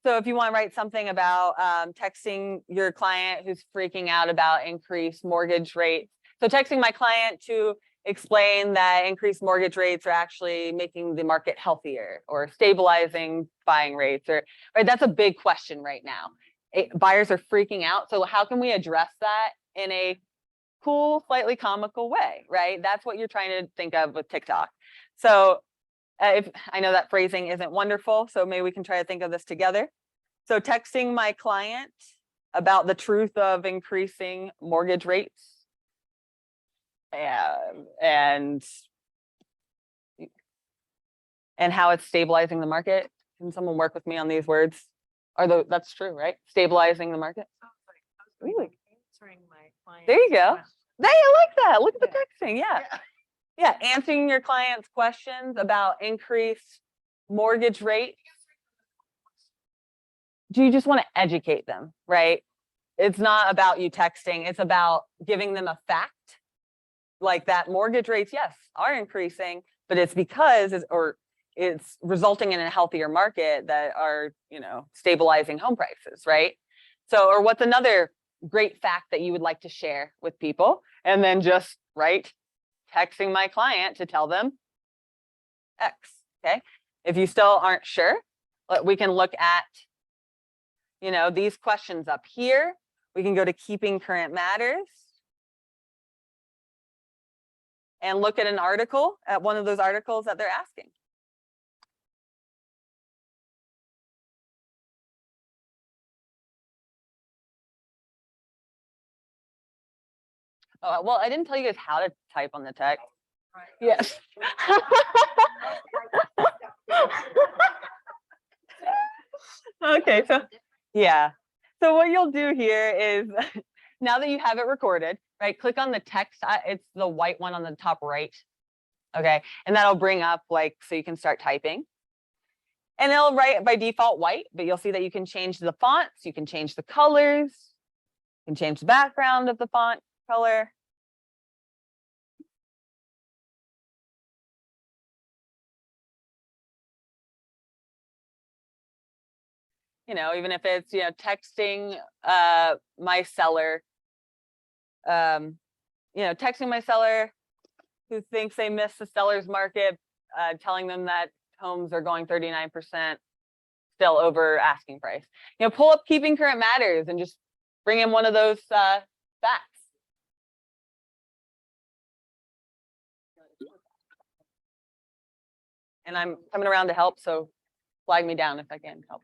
so if you want to write something about texting your client who's freaking out about increased mortgage rates. So texting my client to explain that increased mortgage rates are actually making the market healthier or stabilizing buying rates, or right. That's a big question right now. Buyers are freaking out. So how can we address that in a cool, slightly comical way, right? That's what you're trying to think of with TikTok. So if I know that phrasing isn't wonderful, so maybe we can try to think of this together. So texting my client about the truth of increasing mortgage rates and how it's stabilizing the market. Can someone work with me on these words? That's true, right? Stabilizing the market. Answering my client's there you go. questions. Hey, I like that. Look at the texting. Yeah. Answering your clients' questions about increased mortgage rate. Do you just want to educate them, right? It's not about you texting. It's about giving them a fact like that mortgage rates, yes, are increasing, but it's because it's resulting in a healthier market that are, stabilizing home prices, right? So, or what's another great fact that you would like to share with people? And then just texting my client to tell them X, okay? If you still aren't sure, we can look at, these questions up here. We can go to keeping current matters and look at an article, at one of those articles that they're asking. Oh, well, I didn't tell you guys how to type on the text. Right. Yes. Okay, so yeah. So what you'll do here is now that you have it recorded, right? Click on the text. It's the white one on the top right. Okay, and that'll bring up so you can start typing. And it'll write by default white, but you'll see that you can change the fonts, you can change the colors, you can change the background of the font color. Even if it's, texting my seller, texting my seller who thinks they missed the seller's market, telling them that homes are going 39% still over asking price. Pull up keeping current matters and just bring in one of those facts. And I'm coming around to help, so flag me down if I can help.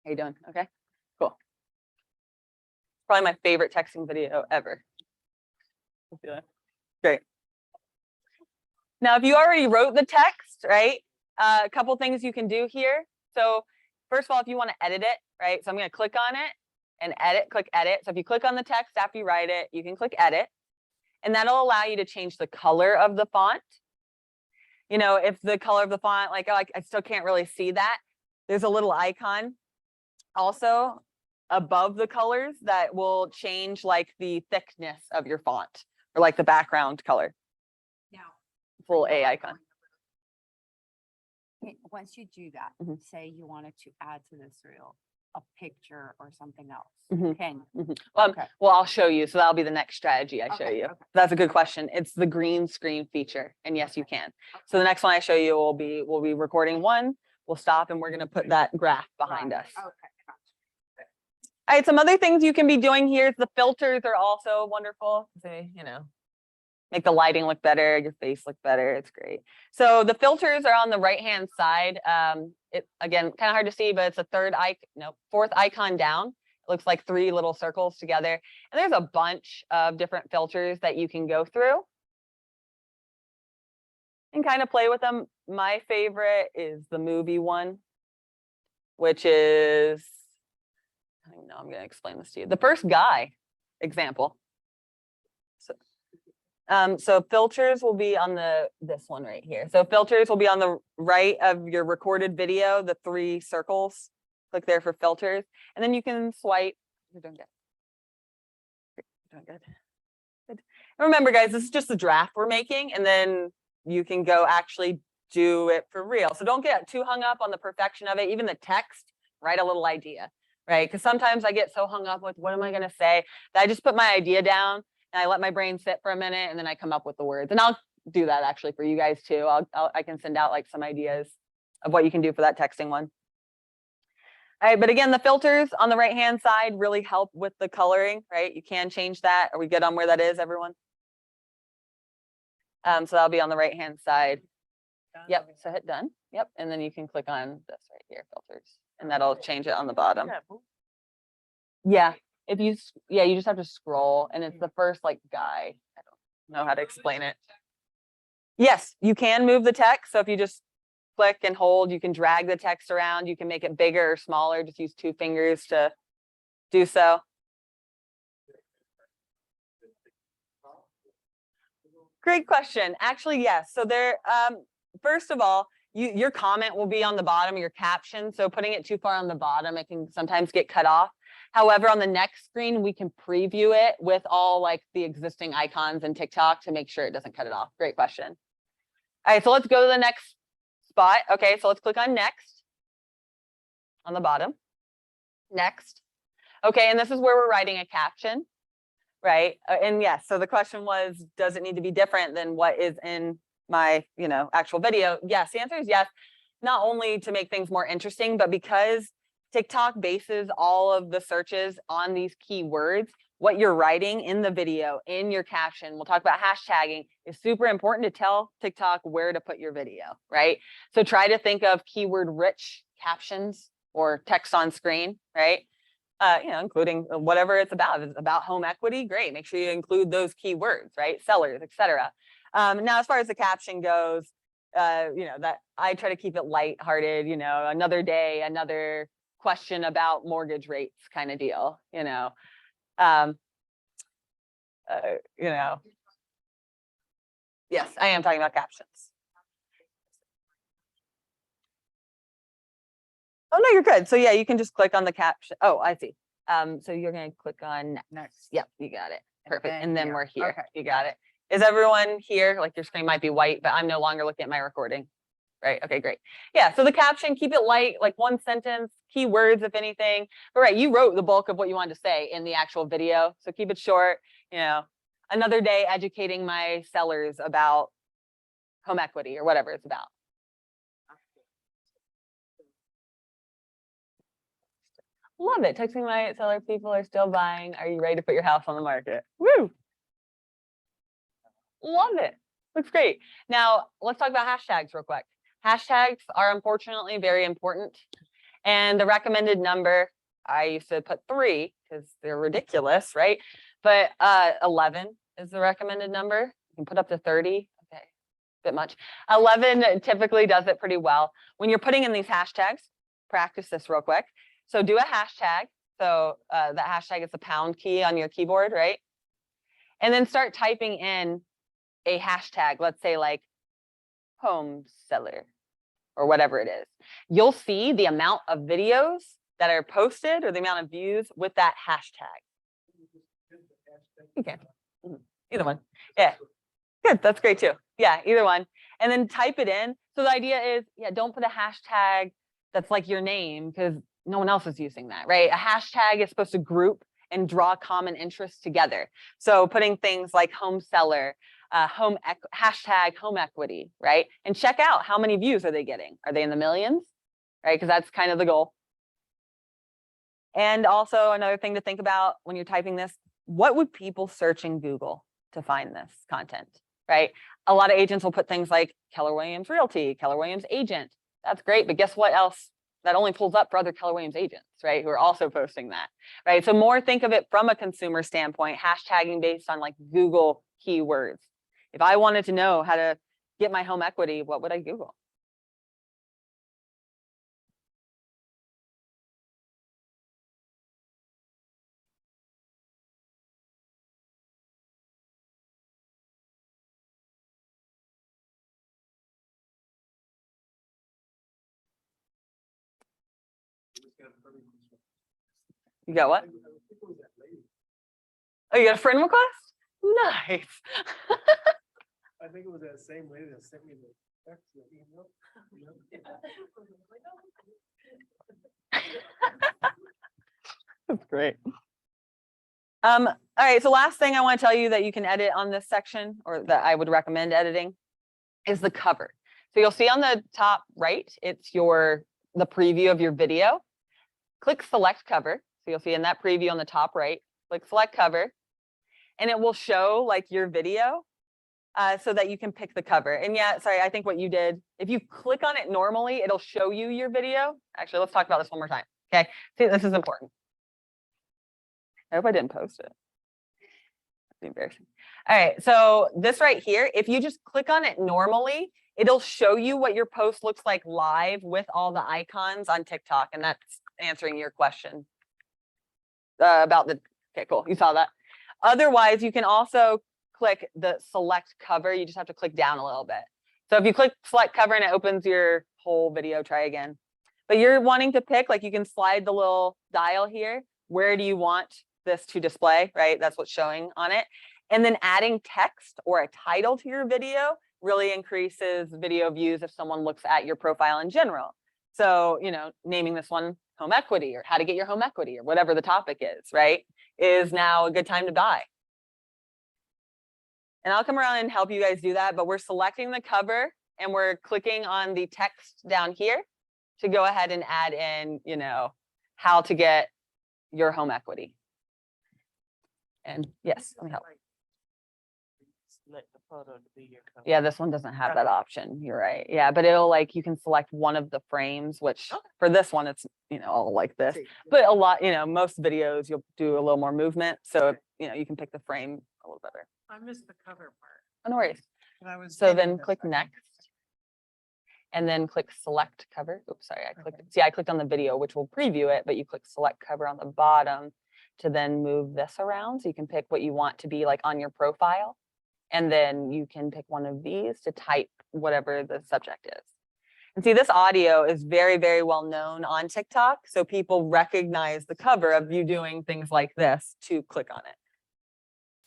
How you doing? Okay, cool. Probably my favorite texting video ever. Great. Now, if you already wrote the text, right, a couple things you can do here. So first of all, if you want to edit it, right, so I'm going to click on it and edit, click edit. So if you click on the text after you write it, you can click edit, and that'll allow you to change the color of the font. If the color of the font, I still can't really see that, there's a little icon also above the colors that will change the thickness of your font or the background color. Now, full A icon. Once you do that, Mhm. say you wanted to add to this reel a picture or something else, Mhm. can you? Okay. Well, I'll show you. So that'll be the next strategy I show Okay, you. okay. That's a good question. It's the green screen feature. And yes, you can. So the next one I show you we'll be recording one. We'll stop and we're going to put that graph behind us. Okay. All right. Some other things you can be doing here is the filters are also wonderful. They, make the lighting look better, your face look better. It's great. So the filters are on the right-hand side. It again, kind of hard to see, but it's a fourth icon down. It looks like 3 little circles together. And there's a bunch of different filters that you can go through and kind of play with them. My favorite is the movie one, which is, I don't know, I'm going to explain this to you. The first guy example. So filters will be on this one right here. So filters will be on the right of your recorded video, the 3 circles. Click there for filters, and then you can swipe. You're doing good. You're doing good. Good. And remember, guys, this is just the draft we're making, and then you can go actually do it for real. So don't get too hung up on the perfection of it. Even the text, write a little idea, right? Because sometimes I get so hung up with what am I going to say that I just put my idea down. And I let my brain sit for a minute and then I come up with the words. And I'll do that actually for you guys too. I can send out some ideas of what you can do for that texting one. All right, but again, the filters on the right-hand side really help with the coloring, right? You can change that. Are we good on where that is, everyone? So that'll be on the right-hand side. Yep, so hit done. Yep, and then you can click on this right here, filters, and that'll change it on the bottom. Yeah. You just have to scroll and it's the first guy. I don't know how to explain it. Yes, you can move the text. So if you just click and hold, you can drag the text around. You can make it bigger or smaller. Just use 2 fingers to do so. Great question. Actually, yes. So there, first of all, your comment will be on the bottom of your caption. So putting it too far on the bottom, it can sometimes get cut off. However, on the next screen, we can preview it with all like the existing icons in TikTok to make sure it doesn't cut it off. Great question. All right, so let's go to the next spot. Okay, so let's click on next on the bottom. Next. Okay, and this is where we're writing a caption, right? And yes, so the question was, does it need to be different than what is in my, actual video? Yes, the answer is yes. Not only to make things more interesting, but because TikTok bases all of the searches on these keywords, what you're writing in the video, in your caption, we'll talk about hashtagging, is super important to tell TikTok where to put your video, right? So try to think of keyword rich captions or text on screen, right? Including whatever it's about. If it's about home equity, great. Make sure you include those keywords, right? Sellers, etc. Now, as far as the caption goes, that I try to keep it lighthearted, another day, another question about mortgage rates kind of deal, Yes, I am talking about captions. Oh, no, you're good. So yeah, you can just click on the caption. Oh, I see. So you're going to click on next. Yep, you got it. Perfect. And then we're here. Okay. You got it. Is everyone here? Like your screen might be white, but I'm no longer looking at my recording. Right. Okay, great. Yeah. So the caption, keep it light, like one sentence, keywords, if anything. But right, you wrote the bulk of what you wanted to say in the actual video. So keep it short. Another day educating my sellers about home equity or whatever it's about. Love it. Texting my seller, people are still buying. Are you ready to put your house on the market? Woo! Love it. Looks great. Now, let's talk about hashtags real quick. Hashtags are unfortunately very important. And the recommended number, I used to put 3 because they're ridiculous, right? But 11 is the recommended number. You can put up to 30. Okay, a bit much. 11 typically does it pretty well. When you're putting in these hashtags, practice this real quick. So do a hashtag. So that hashtag is the pound key on your keyboard, right? And then start typing in a hashtag, let's say like home seller or whatever it is. You'll see the amount of videos that are posted or the amount of views with that hashtag. Okay. Either one. Yeah. Good. That's great too. Yeah, either one. And then type it in. So the idea is, don't put a hashtag that's like your name because no one else is using that, right? A hashtag is supposed to group and draw common interests together. So putting things like home seller, hashtag home equity, right? And check out how many views are they getting? Are they in the millions, right? Because that's kind of the goal. And also another thing to think about when you're typing this, what would people search in Google to find this content, right? A lot of agents will put things like Keller Williams Realty, Keller Williams agent. That's great, but guess what else? That only pulls up for other Keller Williams agents, right? Who are also posting that, right? So more think of it from a consumer standpoint, hashtagging based on like Google keywords. If I wanted to know how to get my home equity, what would I Google? You got what? Oh, you got a friend request? Nice. I think it was that same lady that sent me the text, the email. That's great. All right, so last thing I want to tell you that you can edit on this section, or that I would recommend editing, is the cover. So you'll see on the top right, it's the preview of your video. Click select cover. So you'll see in that preview on the top right, click select cover, and it will show like your video so that you can pick the cover. And yeah, sorry, I think what you did, if you click on it normally, it'll show you your video. Actually, let's talk about this one more time. Okay, see, this is important. I hope I didn't post it. That's embarrassing. All right, so this right here, if you just click on it normally, it'll show you what your post looks like live with all the icons on TikTok. And that's answering your question about the, okay, cool, you saw that. Otherwise, you can also click the select cover. You just have to click down a little bit. So if you click select cover and it opens your whole video, try again. But you're wanting to pick, like you can slide the little dial here. Where do you want this to display, right? That's what's showing on it. And then adding text or a title to your video really increases video views if someone looks at your profile in general. So, you know, naming this one home equity or how to get your home equity or whatever the topic is, right? Is now a good time to buy. And I'll come around and help you guys do that, but we're selecting the cover and we're clicking on the text down here to go ahead and add in, you know, how to get your home equity. And yes, let me help. Select the photo to be your cover. Yeah, this one doesn't have that option. You're right. Yeah, but it'll like, you can select one of the frames, which for this one, it's, you know, all like this. But a lot, you know, most videos, you'll do a little more movement. So, you know, you can pick the frame a little better. I missed the cover part. Oh, no worries. And I was So getting then this, click I think. next. And then click select cover. Oops, sorry, I clicked, Okay. see, I clicked on the video, which will preview it, but you click select cover on the bottom to then move this around. So you can pick what you want to be like on your profile. And then you can pick one of these to type whatever the subject is. And see, this audio is very, very well known on TikTok. So people recognize the cover of you doing things like this to click on it.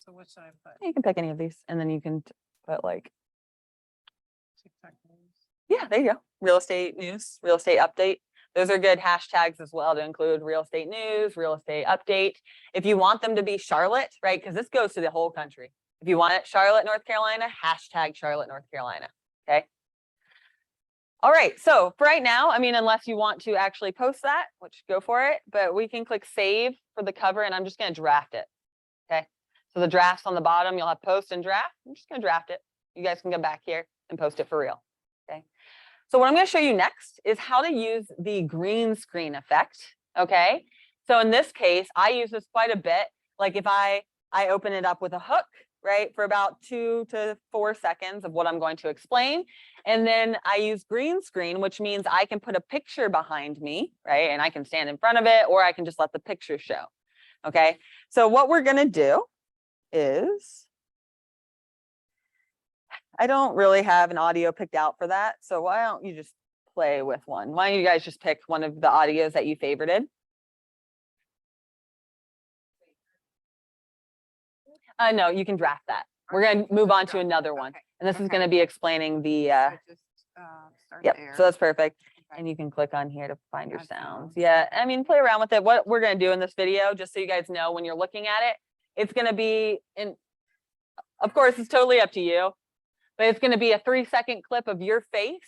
So what should I put? You can pick any of these and then you can put like, TikTok news. yeah, there you go. Real estate news, real estate update. Those are good hashtags as well to include real estate news, real estate update. If you want them to be Charlotte, right? Because this goes to the whole country. If you want it Charlotte, North Carolina, hashtag Charlotte, North Carolina. Okay. All right. So for right now, I mean, unless you want to actually post that, which go for it, but we can click save for the cover and I'm just going to draft it. Okay. So the drafts on the bottom, you'll have post and draft. I'm just going to draft it. You guys can go back here and post it for real. Okay. So what I'm going to show you next is how to use the green screen effect. Okay. So in this case, I use this quite a bit. Like if I open it up with a hook, right, for about 2 to 4 seconds of what I'm going to explain. And then I use green screen, which means I can put a picture behind me, right? And I can stand in front of it, or I can just let the picture show. Okay. So what we're going to do is, I don't really have an audio picked out for that. So why don't you just play with one? Why don't you guys just pick one of the audios that you favorited? No, you can draft that. We're going to move on to another one. Okay, And this is okay. going to be explaining the, So just, start yep, there. so that's perfect. Okay. And you can click on here to find your Add sounds. sounds. Yeah, I mean, play around with it. What we're going to do in this video, just so you guys know when you're looking at it, it's going to be in, of course, it's totally up to you, but it's going to be a 3-second clip of your face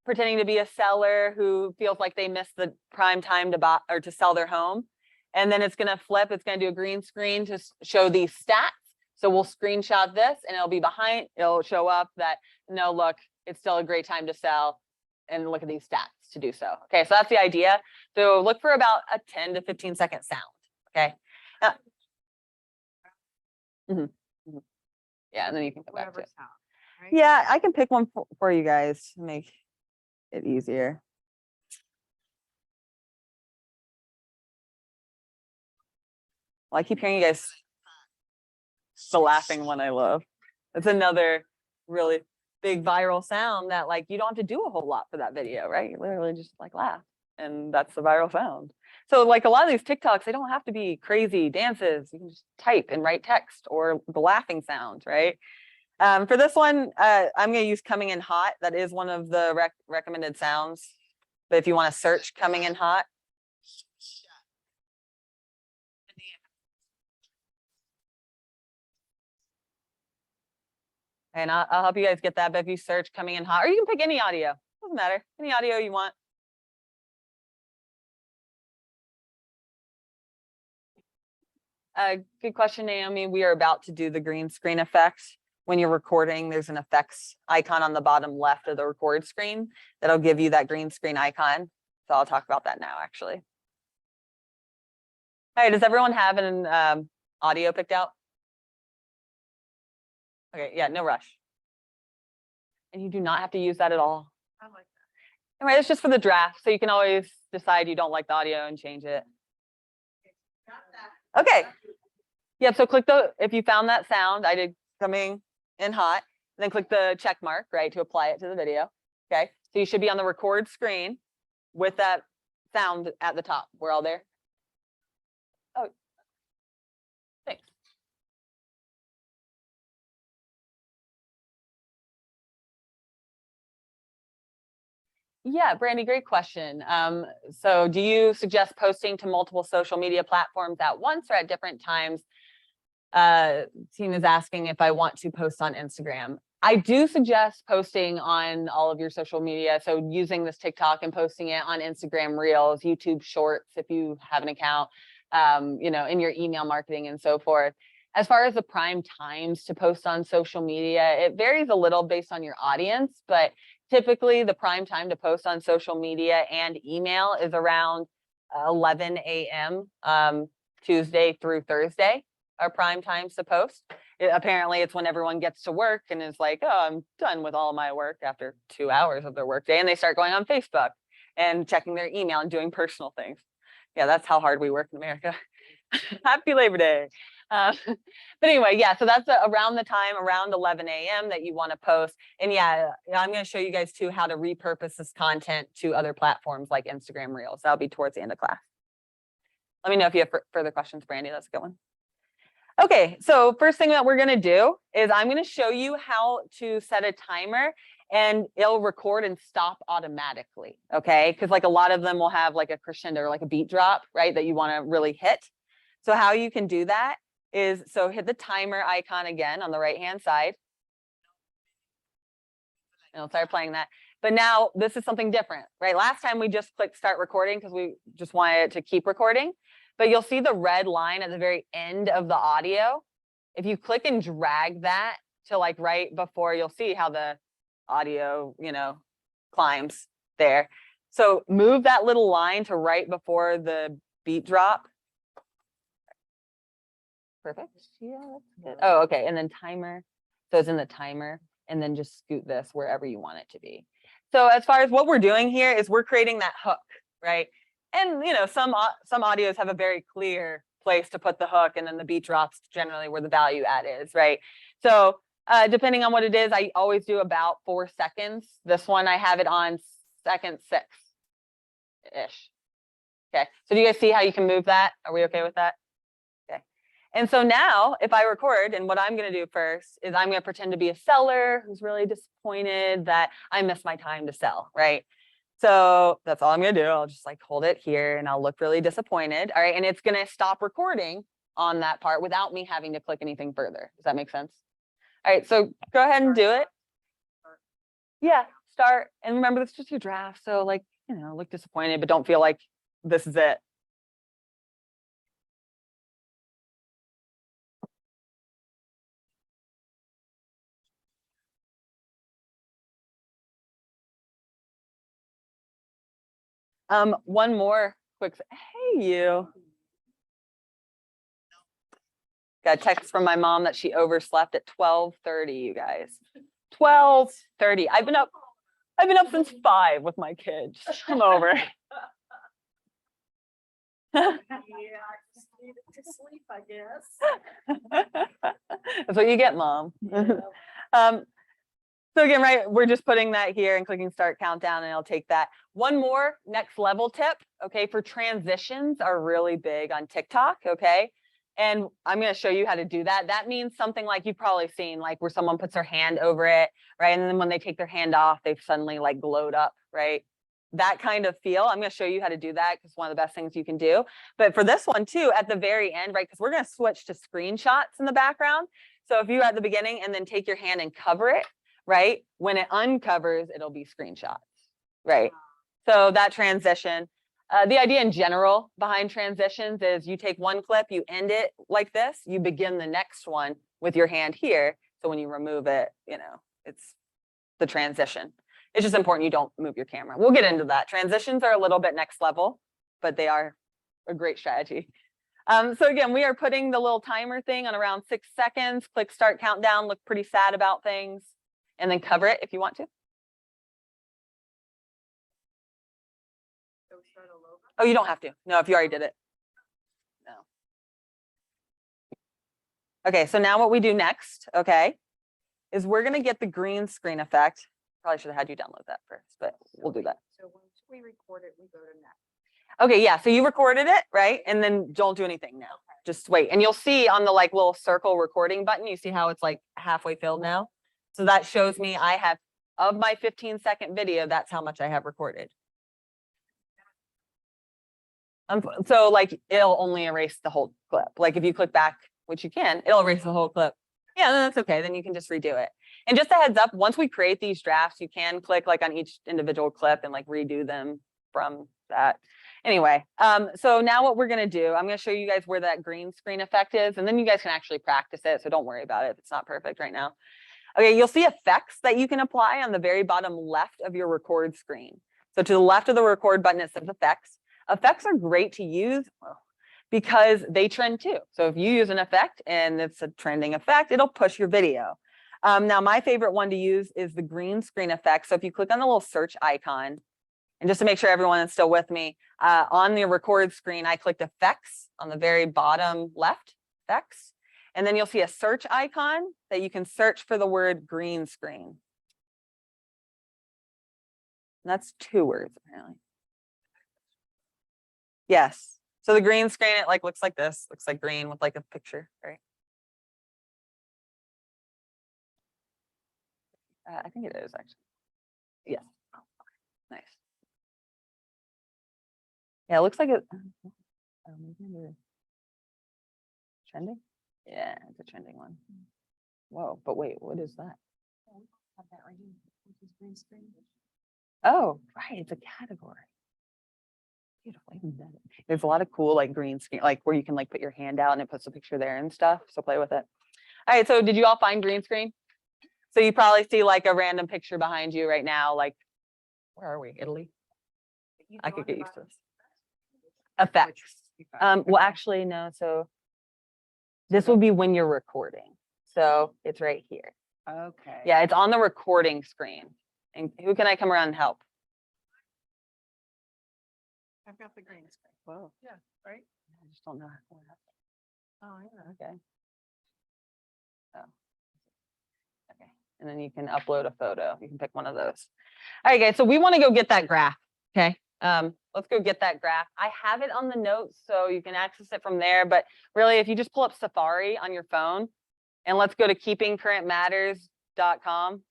pretending to be a seller who feels like they missed the prime time to buy or to sell their home. And then it's going to flip. It's going to do a green screen to show these stats. So we'll screenshot this and it'll be behind, it'll show up that, no, look, it's still a great time to sell and look at these stats to do so. Okay, so that's the idea. So look for about a 10 to 15-second sound. Okay. Yeah, and then you can go back to Whatever it. sound, right? Yeah, I can pick one for you guys to make it easier. Well, I keep hearing you guys, the laughing one I love. It's another really big viral sound that like you don't have to do a whole lot for that video, right? You literally just like laugh and that's the viral sound. So like a lot of these TikToks, they don't have to be crazy dances. You can just type and write text or the laughing sound, right? For this one, I'm going to use coming in hot. That is one of the recommended sounds. But if you want to search coming in hot. And I'll help you guys get that. But if you search coming in hot, or you can pick any audio, doesn't matter, any audio you want. Good question, Naomi. We are about to do the green screen effect. When you're recording, there's an effects icon on the bottom left of the record screen that'll give you that green screen icon. So I'll talk about that now, actually. All right, does everyone have an audio picked out? Okay, yeah, no rush. And you do not have to use that at all. I like that. All right, it's just for the draft, so you can always decide you don't like the audio and change it. Got that. Okay. Yep, so click if you found that sound, I did coming in hot. then click the check mark, right, to apply it to the video. Okay, so you should be on the record screen with that sound at the top. We're all there? Oh, thanks. Yeah, Brandy, great question. So do you suggest posting to multiple social media platforms at once or at different times? Team is asking if I want to post on Instagram. I do suggest posting on all of your social media. So using this TikTok and posting it on Instagram Reels, YouTube Shorts, if you have an account, you know, in your email marketing and so forth. As far as the prime times to post on social media, it varies a little based on your audience, but typically the prime time to post on social media and email is around 11 a.m. Tuesday through Thursday are prime times to post. Apparently it's when everyone gets to work and is like, oh, I'm done with all my work after 2 hours of their workday, and they start going on Facebook and checking their email and doing personal things. Yeah, that's how hard we work in America. Happy Labor Day. But anyway, yeah, so that's around the time, around 11 a.m. that you want to post. And yeah, I'm going to show you guys too how to repurpose this content to other platforms like Instagram Reels. That'll be towards the end of class. Let me know if you have further questions, Brandy. That's a good one. Okay, so first thing that we're going to do is I'm going to show you how to set a timer and it'll record and stop automatically. Okay, because like a lot of them will have like a crescendo or like a beat drop, right, that you want to really hit. So how you can do that is, so hit the timer icon again on the right hand side. And it'll start playing that. But now this is something different, right? Last time we just clicked start recording because we just wanted it to keep recording. But you'll see the red line at the very end of the audio. If you click and drag that to like right before, you'll see how the audio, you know, climbs there. So move that little line to right before the beat drop. Perfect. Yeah, that's good. Oh, okay. And then timer. So it's in the timer, and then just scoot this wherever you want it to be. So as far as what we're doing here is we're creating that hook, right? And you know, some audios have a very clear place to put the hook, and then the beat drops generally where the value add is, right? So depending on what it is, I always do about 4 seconds. This one I have it on second 6-ish. Okay. So do you guys see how you can move that? Are we okay with that? Okay. And so now if I record, and what I'm going to do first is I'm going to pretend to be a seller who's really disappointed that I missed my time to sell, right? So that's all I'm going to do. I'll just like hold it here and I'll look really disappointed. All right. And it's going to stop recording on that part without me having to click anything further. Does that make sense? All right. So go ahead and do it. Yeah. Start. And remember, this is just your draft. So like, you know, look disappointed, but don't feel like this is it. One more quick, hey, you. Got a text from my mom that she overslept at 12:30, you guys. 12:30. I've been up since 5 with my kids. Come over. Yeah, I just needed to sleep, I guess. That's what you get, Mom. So again, right, we're just putting that here and clicking start countdown, and it'll take that. One more next level tip, okay, for transitions are really big on TikTok, okay? And I'm going to show you how to do that. That means something like you've probably seen, like where someone puts their hand over it, right? And then when they take their hand off, they've suddenly like glowed up, right? That kind of feel. I'm going to show you how to do that because it's one of the best things you can do. But for this one too, at the very end, right, because we're going to switch to screenshots in the background. So if you're at the beginning and then take your hand and cover it, right? When it uncovers, it'll be screenshots, right? So that transition, the idea in general behind transitions is you take one clip, you end it like this, you begin the next one with your hand here. So when you remove it, you know, it's the transition. It's just important you don't move your camera. We'll get into that. Transitions are a little bit next level, but they are a great strategy. So again, we are putting the little timer thing on around 6 seconds. Click start countdown, look pretty sad about things, and then cover it if you want to. Oh, you don't have to. No, if you already did it. No. Okay, so now what we do next, okay, is we're gonna get the green screen effect. Probably should have had you download that first, but we'll do that. So once we record it, we go to next. Okay, yeah, so you recorded it, right? And then don't do anything now. Just wait. And you'll see on the like little circle recording button, you see how it's like halfway filled now? So that shows me I have, of my 15-second video, that's how much I have recorded. So like it'll only erase the whole clip. Like if you click back, which you can, it'll erase the whole clip. Yeah, then that's okay. Then you can just redo it. And just a heads up, once we create these drafts, you can click like on each individual clip and like redo them from that. Anyway, so now what we're gonna do, I'm gonna show you guys where that green screen effect is, and then you guys can actually practice it. So don't worry about it if it's not perfect right now. Okay, you'll see effects that you can apply on the very bottom left of your record screen. So to the left of the record button, it says effects. Effects are great to use because they trend too. So if you use an effect and it's a trending effect, it'll push your video. Now my favorite one to use is the green screen effect. So if you click on the little search icon, and just to make sure everyone is still with me, on the record screen, I clicked effects on the very bottom left, effects. And then you'll see a search icon that you can search for the word green screen. And that's 2 words apparently. Yes. So the green screen, it like looks like this, looks like green with like a picture, right? I think it is actually. Yes. Oh, okay. Nice. Yeah, it looks like it. Oh, maybe under trending. Yeah, it's a trending one. Whoa, but wait, what is that? Have that right here, which is green screen. Oh, right, it's a category. Beautifully embedded. There's a lot of cool like green screen, like where you can like put your hand out and it puts a picture there and stuff. So play with it. All right, so did you all find green screen? So you probably see like a random picture behind you right now, like, where are we? Italy? I could get used to this. Effects. Well, actually, no. So this will be when you're recording. So it's right here. Okay. Yeah, it's on the recording screen. And who can I come around and help? I've got the green screen. Whoa. Yeah, right? I just don't know how to. Oh, yeah. Okay. Oh. Okay. And then you can upload a photo. You can pick one of those. All right, guys. So we want to go get that graph. Okay. Let's go get that graph. I have it on the notes, so you can access it from there. But really, if you just pull up Safari on your phone, and let's go to keepingcurrentmatters.com.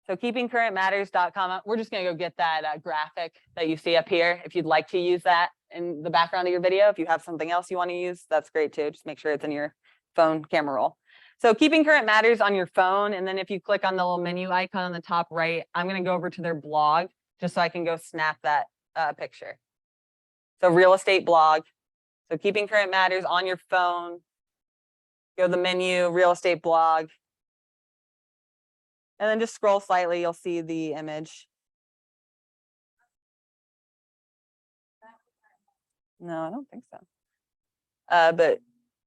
So keepingcurrentmatters.com, we're just gonna go get that graphic that you see up here. If you'd like to use that in the background of your video, if you have something else you wanna use, that's great too. Just make sure it's in your phone camera roll. So keeping current matters on your phone. And then if you click on the little menu icon on the top right, I'm gonna go over to their blog just so I can go snap that picture. So real estate blog. So keeping current matters on your phone, go to the menu, real estate blog. And then just scroll slightly, you'll see the image. No, I don't think so. But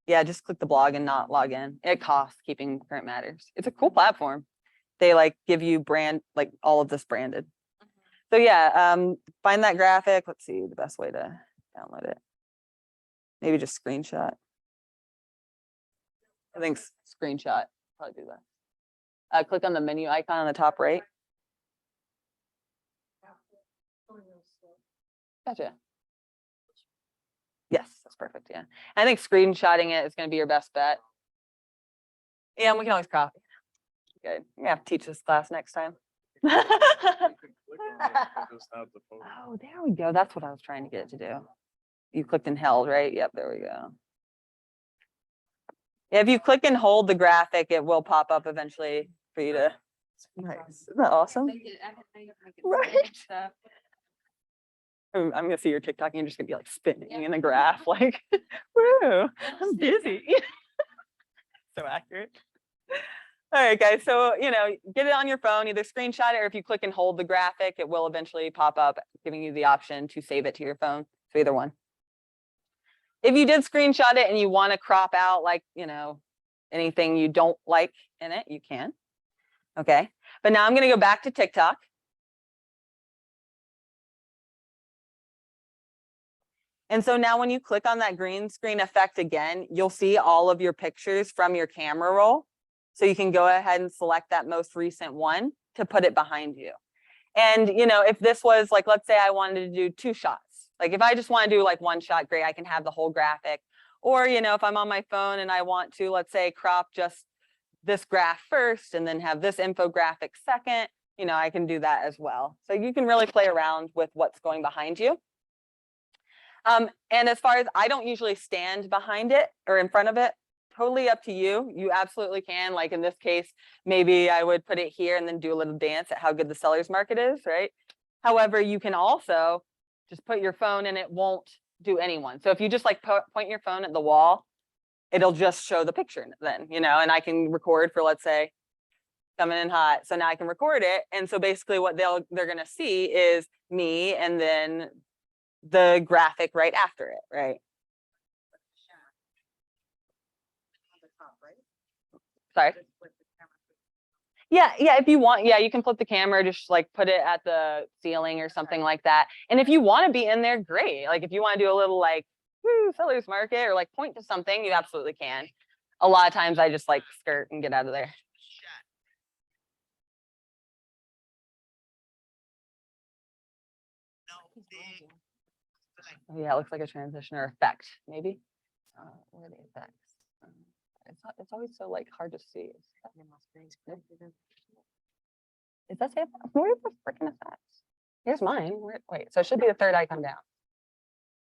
yeah, just click the blog and not log in. It costs keeping current matters. It's a cool platform. They like give you brand, like all of this branded. So yeah, find that graphic. Let's see the best way to download it. Maybe just screenshot. I think screenshot, probably do that. Click on the menu icon on the top right. Gotcha. Yes, that's perfect. Yeah. I think screenshotting it is going to be your best bet. Yeah, and we can always copy. Good. We're gonna have to teach this class next time. Oh, there we go. That's what I was trying to get it to do. You clicked and held, right? Yep, there we go. Yeah, if you click and hold the graphic, it will pop up eventually for you to. Nice. Isn't that awesome? Right. I'm gonna see your TikTok and you're just gonna be like spinning in the graph, like, woo, I'm busy. So accurate. All right, guys. So, you know, get it on your phone, either screenshot it, or if you click and hold the graphic, it will eventually pop up, giving you the option to save it to your phone. So either one. If you did screenshot it and you want to crop out, like, you know, anything you don't like in it, you can. Okay. But now I'm going to go back to TikTok. And so now when you click on that green screen effect again, you'll see all of your pictures from your camera roll. So you can go ahead and select that most recent one to put it behind you. And, you know, if this was like, let's say I wanted to do 2 shots, like if I just want to do like 1 shot, great, I can have the whole graphic. Or, you know, if I'm on my phone and I want to, let's say, crop just this graph first and then have this infographic second, you know, I can do that as well. So you can really play around with what's going behind you. And as far as I don't usually stand behind it or in front of it, totally up to you. You absolutely can. Like in this case, maybe I would put it here and then do a little dance at how good the seller's market is, right? However, you can also just put your phone and it won't do anyone. So if you just like point your phone at the wall, it'll just show the picture then, you know, and I can record for, let's say, coming in hot. So now I can record it. And so basically what they're going to see is me and then the graphic right after it, right? On the top, right? Sorry. Just flip the camera. Yeah, if you want, yeah, you can flip the camera, just like put it at the ceiling or something like that. And if you want to be in there, great. Like if you want to do a little like, woo, seller's market or like point to something, you absolutely can. A lot of times I just like skirt and get out of there. Oh, yeah, it looks like a transition or effect, maybe. Where are the effects? It's always so like hard to see. Is that safe? Where's the freaking effects? Here's mine. Wait, so it should be the 3rd icon down.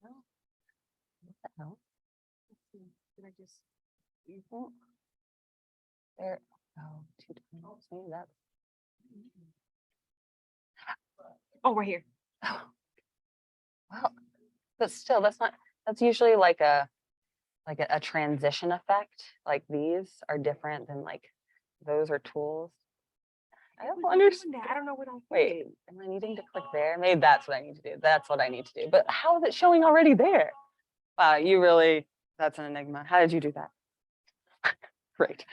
No. What the hell? Did I just there? Oh, 2 times. Maybe that. Oh, we're here. Well, but still, that's usually like a transition effect. Like these are different than like those are tools. I don't understand. I don't know what I Wait, am I needing to click there? Maybe that's what I need to do. That's what I need to do. But how is it showing already there? Wow, you really, that's an enigma. How did you do that? Great.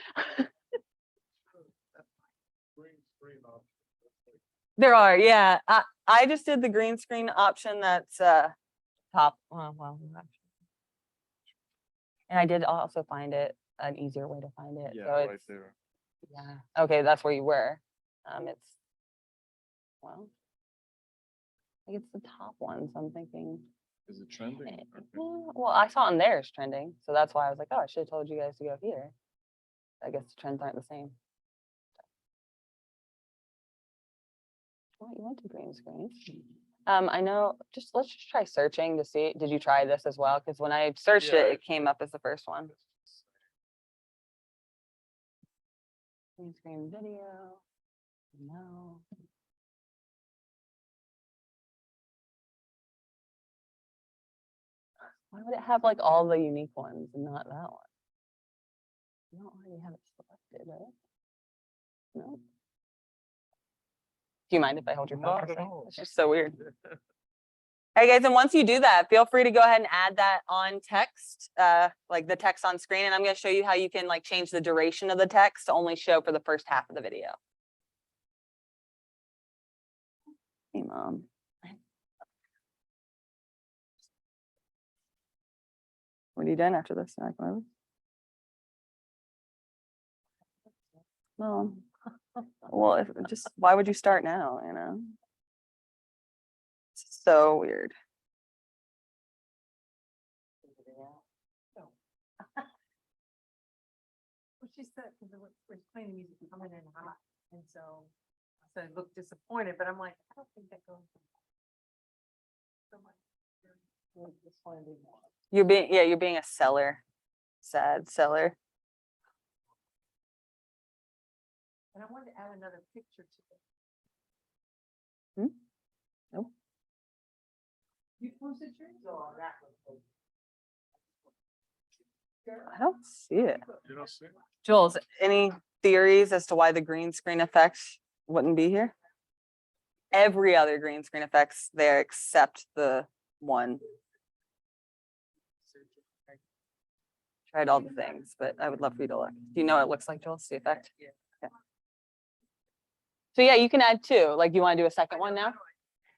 Green screen option. There are, yeah. I just did the green screen option that's top. Well, and I did also find it an easier way to find it. Yeah, So right it's, there. yeah. Okay, that's where you were. It's, well, I think it's the top one. So I'm thinking, Is it trending? Okay. well, I saw on there is trending. So that's why I was like, oh, I should have told you guys to go here. I guess the trends aren't the same. Well, you went to green screen. I know, let's just try searching to see. Did you try this as well? Because when I searched Yeah, it, it came up as the first one. Green screen video. No. Why would it have like all the unique ones and not that one? You don't already have it selected, right? No. Do you mind if I hold your phone? Not for a at second? all. It's just so weird. Hey guys, and once you do that, feel free to go ahead and add that on text, like the text on screen. And I'm going to show you how you can like change the duration of the text to only show for the first half of the video. Hey, Mom. What are you doing after this? Mom. Well, just why would you start now? You know, it's so weird. Well, she said, because we're playing the music coming in hot, and so I looked disappointed, but I'm like, I don't think that goes. So much. This one would be more. You're being a seller, sad seller. And I wanted to add another picture to it. Nope. You posted yours? Oh, that one. I don't see it. You don't see it? Jules, any theories as to why the green screen effect wouldn't be here? Every other green screen effect's there except the one. Tried all the things, but I would love for you to look. Do you know what it looks like, Jules, the effect? Yeah. Okay. So yeah, you can add 2. Like, you want to do a second one now?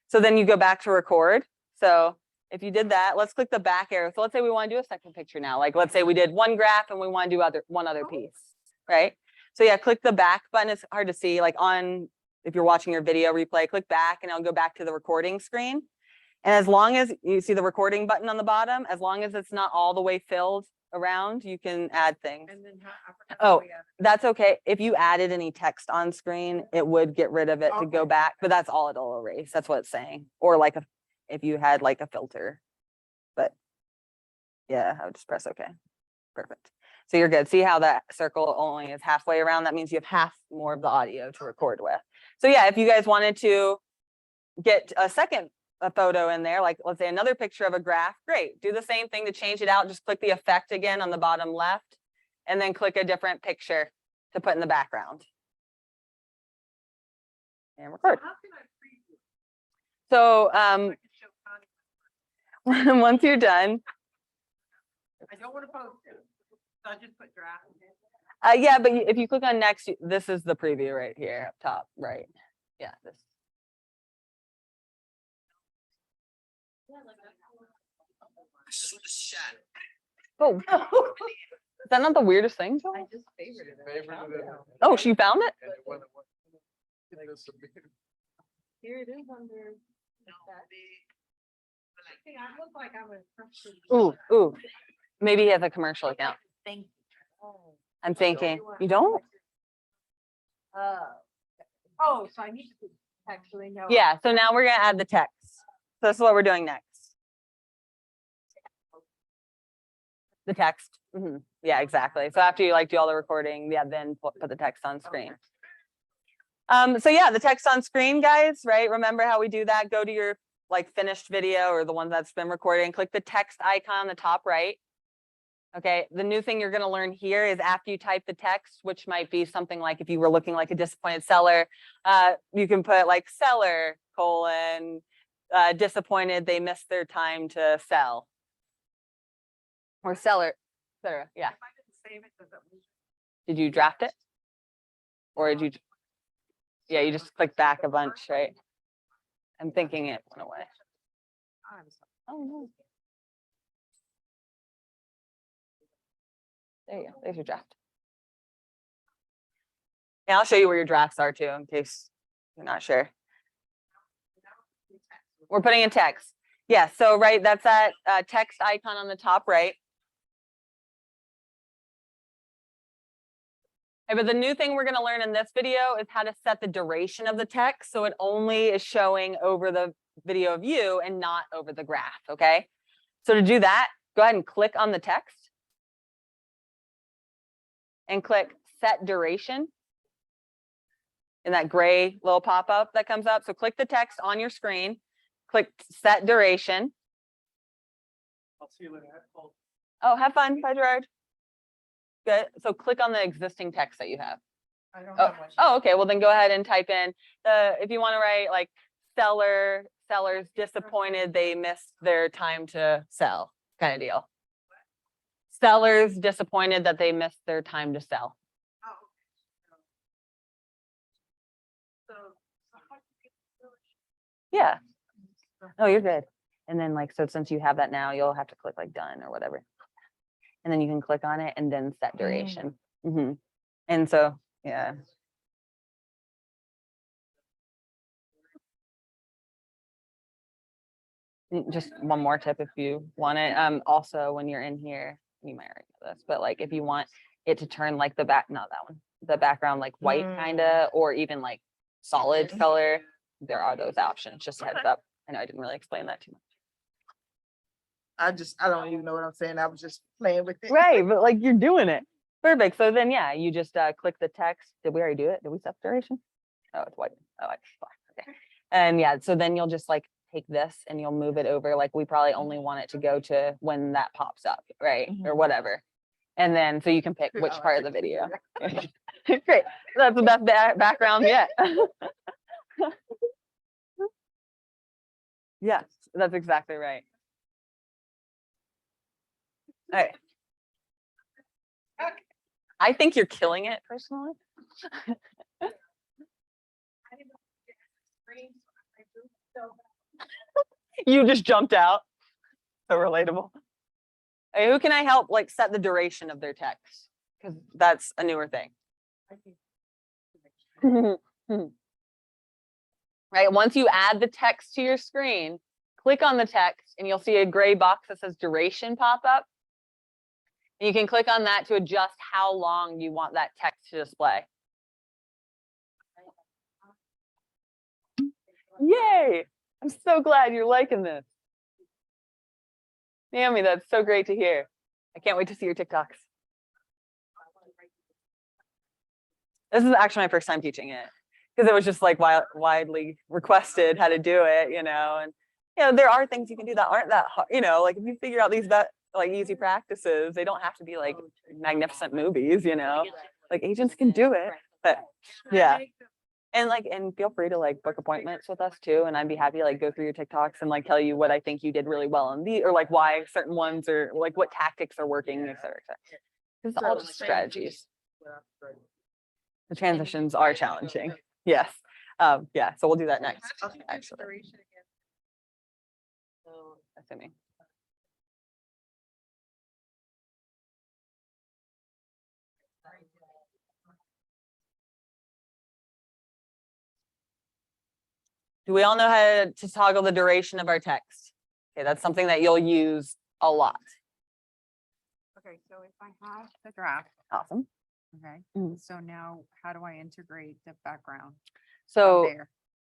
So then you go back to record. So if you did that, let's click the back arrow. So let's say we want to do a second picture now. Like, let's say we did one graph and we want to do one other piece, right? So yeah, click the back button. It's hard to see, like if you're watching your video replay, click back and it'll go back to the recording screen. And as long as you see the recording button on the bottom, as long as it's not all the way filled around, you can add things. And then Oh, that's okay. If you added any text on screen, it would get rid of it to go Okay. back, but that's all it'll erase. That's what it's saying. Or like if you had like a filter, but yeah, I would just press okay. Perfect. So you're good. See how that circle only is halfway around? That means you have half more of the audio to record with. So yeah, if you guys wanted to get a photo in there, like let's say another picture of a graph, great. Do the same thing to change it out. Just click the effect again on the bottom left and then click a different picture to put in the background. And record. How can I preview? So I can show Connie. once you're done, I don't want to post it. So I just put draft. yeah, but if you click on next, this is the preview right here up top, right? Yeah, this. Oh, is that not the weirdest thing, Joel? I just favorited it. Oh, she found it? Here it is under. Hey, I look like I'm a. Ooh, maybe he has a commercial account. Thank I'm thinking, you don't? Oh, so I need to actually know. Yeah, so now we're gonna add the text. So this is what we're doing next. The text. Yeah, exactly. So after you like do all the recording, yeah, then put the text on screen. So yeah, the text on screen, guys, right? Remember how we do that? Go to your like finished video or the one that's been recorded and click the text icon on the top right. Okay, the new thing you're going to learn here is after you type the text, which might be something like if you were looking like a disappointed seller, you can put like seller : disappointed they missed their time to sell. Or seller, etc. Yeah. If I didn't save it, does that lose it? Did you draft it? Or did you? Yeah, you just click back a bunch, right? I'm thinking it went away. I'm sorry. Oh, no. There you go. There's your draft. Yeah, I'll show you where your drafts are too, in case you're not sure. We're putting in text. Yeah, so right, that's that text icon on the top right. Okay, but the new thing we're going to learn in this video is how to set the duration of the text so it only is showing over the video view and not over the graph, okay? So to do that, go ahead and click on the text and click set duration in that gray little pop-up that comes up. So click the text on your screen, click set duration. I'll see you later. Oh, have fun. Bye, Gerard. Good. So click on the existing text that you have. I don't Oh, have much. oh, okay. Well, then go ahead and type in if you want to write like sellers disappointed they missed their time to sell kind of deal. Sellers disappointed that they missed their time to sell. Oh, okay. So how do you get the village? Yeah. Oh, you're good. And then like, so since you have that now, you'll have to click like done or whatever. And then you can click on it and then set duration. And so, yeah. Just one more tip if you want it. Also, when you're in here, you might already know this, but like if you want it to turn like the not that one, the background like white kind of, or even like solid color, there are those options. Just a heads up. I know I didn't really explain that too much. I don't even know what I'm saying. I was just playing with it. Right, but like you're doing it. Perfect. So then, yeah, you just click the text. Did we already do it? Did we set the duration? Oh, it's white. Oh, it's black. Okay. And yeah, so then you'll just like take this and you'll move it over. Like we probably only want it to go to when that pops up, right? Or whatever. And then so you can pick which part of the video. Great. That's the best background yet. Yes, that's exactly right. All right. I think you're killing it personally. I didn't know if you get screen, so I moved so You just jumped out. So relatable. Hey, who can I help like set the duration of their text? Because that's a newer thing. Right, once you add the text to your screen, click on the text and you'll see a gray box that says duration pop up. And you can click on that to adjust how long you want that text to display. Yay! I'm so glad you're liking this. Naomi, that's so great to hear. I can't wait to see your TikToks. This is actually my first time teaching it because it was just like widely requested how to do it, you know, and there are things you can do that aren't that hard, like if you figure out these like easy practices, they don't have to be like magnificent movies, like agents can do it, but yeah. And feel free to like book appointments with us too. And I'd be happy to like go through your TikToks and like tell you what I think you did really well in or like why certain ones are like what tactics are working, et cetera, et cetera. It's all just strategies. The transitions are challenging. Yes. Yeah. So we'll do that next, actually. So assuming. Do we all know how to toggle the duration of our text? Okay, that's something that you'll use a lot. Okay, so if I have the draft, Awesome. okay, Mhm. so now how do I integrate the background from So there?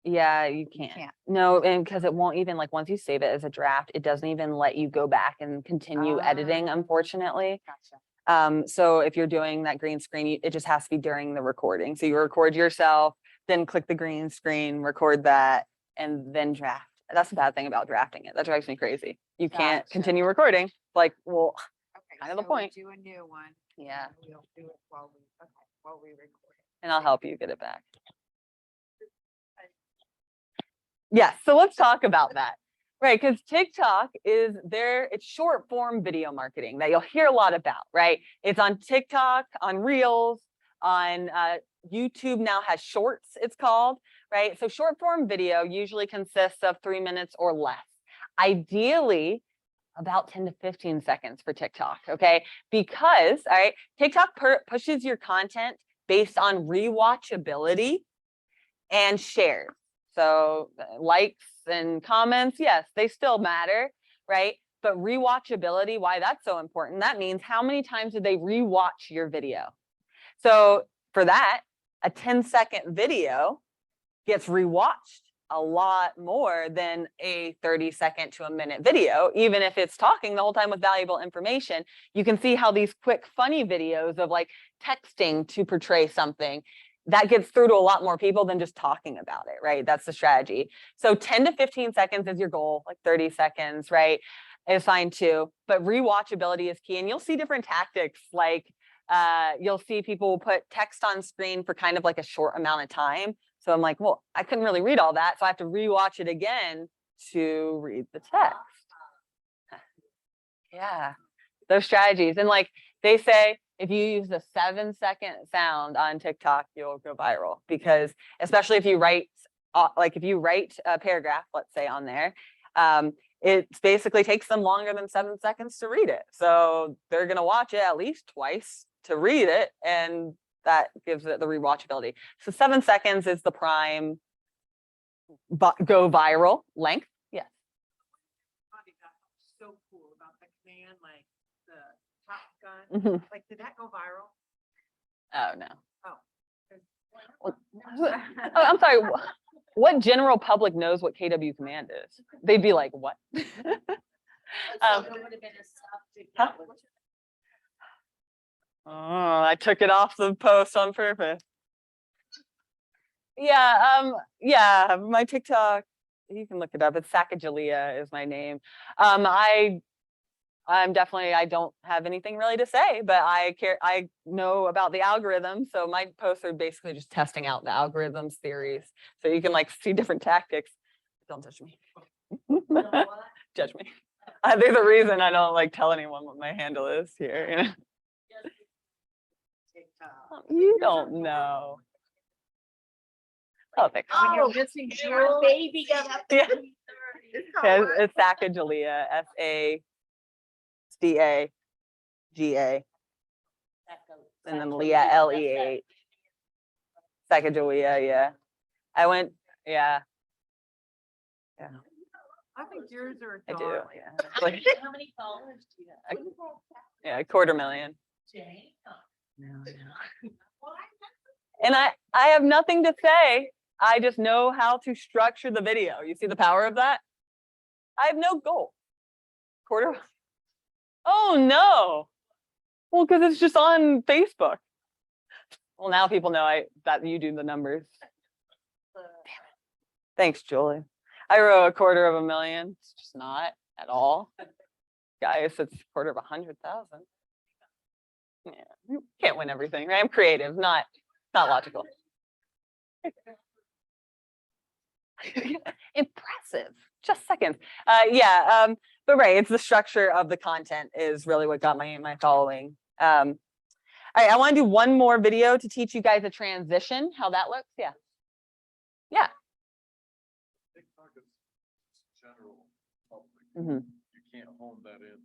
yeah, you can't. can't. No, and because it won't even like once you save it as a draft, it doesn't even let you go back and continue editing, unfortunately. Gotcha. So if you're doing that green screen, it just has to be during the recording. So you record yourself, then click the green screen, record that, and then draft. That's the bad thing about drafting it. That drives me crazy. You can't Gotcha. continue recording. Like, well, Okay, kind of the so we point. do a new one. Yeah. and We'll do it while we record it. And I'll help you get it back. Yes, so let's talk about that. Right, because TikTok it's short form video marketing that you'll hear a lot about, right? It's on TikTok, on Reels, on YouTube now has Shorts, it's called, right? So short form video usually consists of 3 minutes or less. Ideally, about 10 to 15 seconds for TikTok, okay? Because, all right, TikTok pushes your content based on rewatchability and shares. So likes and comments, yes, they still matter, right? But rewatchability, why that's so important, that means how many times did they rewatch your video? So for that, a 10-second video gets rewatched a lot more than a 30-second to a minute video, even if it's talking the whole time with valuable information. You can see how these quick, funny videos of like texting to portray something, that gets through to a lot more people than just talking about it, right? That's the strategy. So 10 to 15 seconds is your goal, like 30 seconds, right? Is fine too, but rewatchability is key. And you'll see different tactics, like you'll see people put text on screen for kind of like a short amount of time. So I'm like, well, I couldn't really read all that, so I have to rewatch it again to read the text. Yeah, those strategies. And like they say, if you use the 7-second sound on TikTok, you'll go viral, because especially if you write, a paragraph, let's say on there, it basically takes them longer than 7 seconds to read it. So they're going to watch it at least twice to read it. And that gives it the rewatchability. So 7 seconds is the prime go viral length. Yes. So cool about the command, like the Top Gun. Like, did that go viral? Oh, no. Oh. Oh, I'm sorry. What general public knows what KW command is? They'd be like, what? Huh? Oh, I took it off the post on purpose. Yeah, my TikTok, you can look it up. It's JuLeah is my name. I'm definitely, I don't have anything really to say, but I know about the algorithm. So my posts are basically just testing out the algorithms theories. So you can like see different tactics. Don't touch me. Judge me. There's a reason I don't like tell anyone what my handle is here. You know? You don't know. Oh, thanks. When you're missing Jewel, baby, Yeah. It's Yeah, called what? it's Sacagawea, Sacagaga, and then Leah, Leah. Sacagawea, yeah. I went, yeah. Yeah, I think yours are I do, darling. yeah. It's like, How many followers do you I- have? yeah, 250,000. Jane? And I have nothing to say. I just know how to structure the video. You see the power of that? I have no goal. Quarter. Oh no. Well, because it's just on Facebook. Well, now people know that you do the numbers. Damn it. Thanks, Julie. I wrote 250,000. It's just not at all. Guys, it's 250,000. Yeah, you can't win everything, right? I'm creative, not logical. Impressive. Just seconds. But right, it's the structure of the content is really what got my following. All right, I want to do one more video to teach you guys a transition, how that looks. Yeah. Yeah. TikTok is general public. Mhm. You can't hone that in.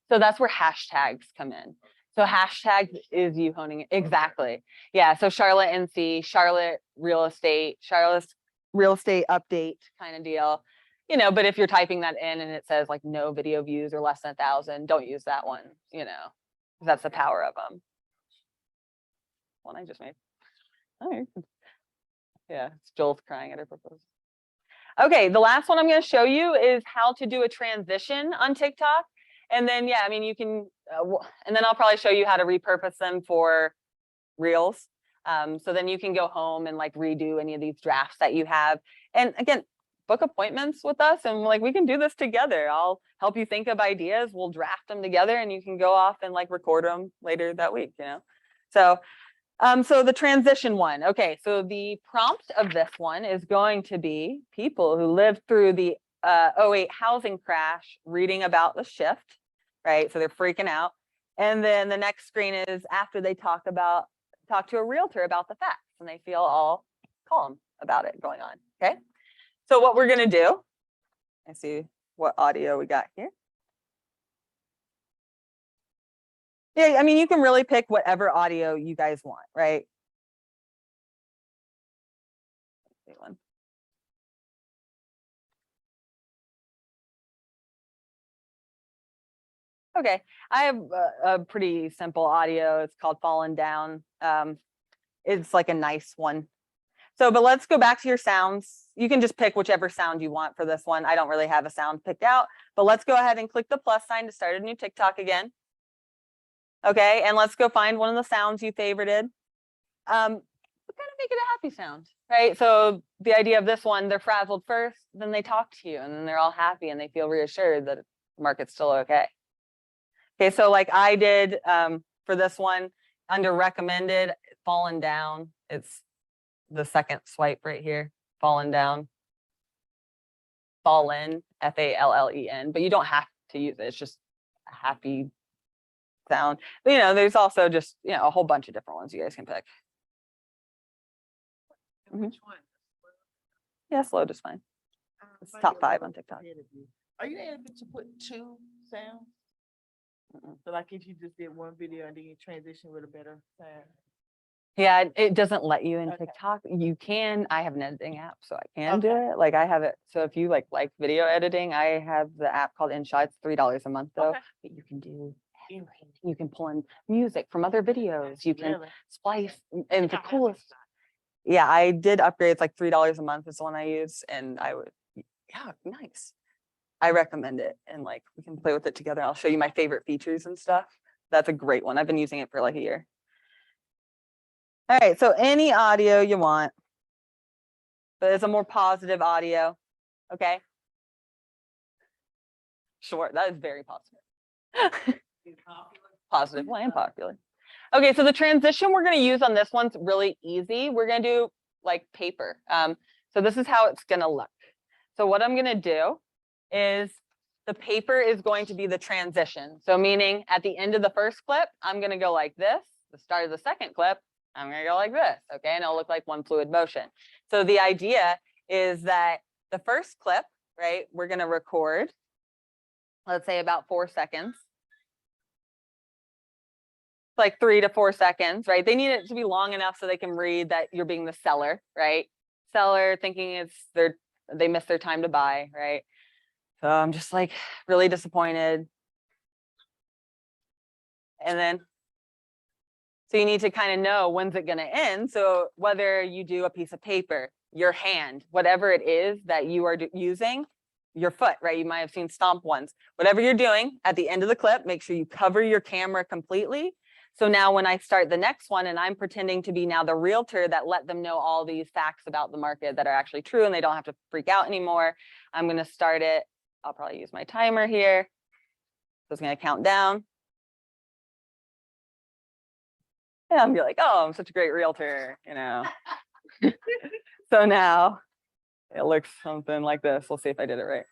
So that's where hashtags come in. So hashtags is you honing it. Exactly. Yeah. So Charlotte NC, Charlotte real estate, Charlotte's real estate update kind of deal. You know, but if you're typing that in and it says like no video views or less than 1,000, don't use that one, you know, 'cause that's the power of them. One I just made. Oh, yeah, it's Joel's crying at her proposal. Okay, the last one I'm going to show you is how to do a transition on TikTok. And then, yeah, I mean, you can, and then I'll probably show you how to repurpose them for Reels. So then you can go home and like redo any of these drafts that you have. And again, book appointments with us and like we can do this together. I'll help you think of ideas. We'll draft them together and you can go off and like record them later that week, you know? So the transition one. Okay, so the prompt of this one is going to be people who lived through the 08 housing crash reading about the shift, right? So they're freaking out. And then the next screen is after they talk to a realtor about the facts and they feel all calm about it going on, okay? So what we're gonna do, I see what audio we got here. Yeah, I mean, you can really pick whatever audio you guys want, right? Okay, I have a pretty simple audio. It's called Fallen Down. It's like a nice one. So, but let's go back to your sounds. You can just pick whichever sound you want for this one. I don't really have a sound picked out, but let's go ahead and click the plus sign to start a new TikTok again. Okay, and let's go find one of the sounds you favorited. But kind of make it a happy sound, right? So the idea of this one, they're frazzled first, then they talk to you, and then they're all happy and they feel reassured that the market's still okay. Okay, so like I did for this one, under recommended, Fallen Down. It's the second swipe right here, Fallen Down. Fallen, Fallen, but you don't have to use it. It's just a happy sound. But, you know, there's also just, you know, a whole bunch of different ones you guys can pick. Which one? Yeah, slow just fine. It's top 5 on TikTok. Are you able to put 2 sounds? Mm-mm. So like if you just did one video and then you transition with a better sound? Yeah, it doesn't let you in Okay. TikTok. You can, I have an editing app, so I can do Okay. it. Like I have it. So if you like video editing, I have the app called InShot. It's $3 a month though, Okay. but you can do everything. You can pull in music from other videos. You can Really? splice and the coolest. Yeah, I did upgrade. It's like $3 a month is the one I use. And I would, yeah, nice. I recommend it. And like, we can play with it together. I'll show you my favorite features and stuff. That's a great one. I've been using it for like a year. All right, so any audio you want, but it's a more positive audio, okay? Sure, that is very positive. Positive, well, and popular. Okay, so the transition we're gonna use on this one's really easy. We're gonna do like paper. So this is how it's gonna look. So what I'm gonna do is the paper is going to be the transition. So meaning at the end of the first clip, I'm gonna go like this. The start of the second clip, I'm gonna go like this, okay? And it'll look like one fluid motion. So the idea is that the first clip, right? We're going to record, let's say about 4 seconds. Like 3 to 4 seconds, right? They need it to be long enough so they can read that you're being the seller, right? Seller thinking they missed their time to buy, right? So I'm just like really disappointed. And then, so you need to kind of know when's it going to end. So whether you do a piece of paper, your hand, whatever it is that you are using, your foot, right? You might have seen stomp ones. Whatever you're doing at the end of the clip, make sure you cover your camera completely. So now when I start the next one and I'm pretending to be now the realtor that let them know all these facts about the market that are actually true and they don't have to freak out anymore, I'm going to start it. I'll probably use my timer here. So it's going to count down. And I'm gonna be like, oh, I'm such a great realtor, you know. So now it looks something like this. We'll see if I did it right.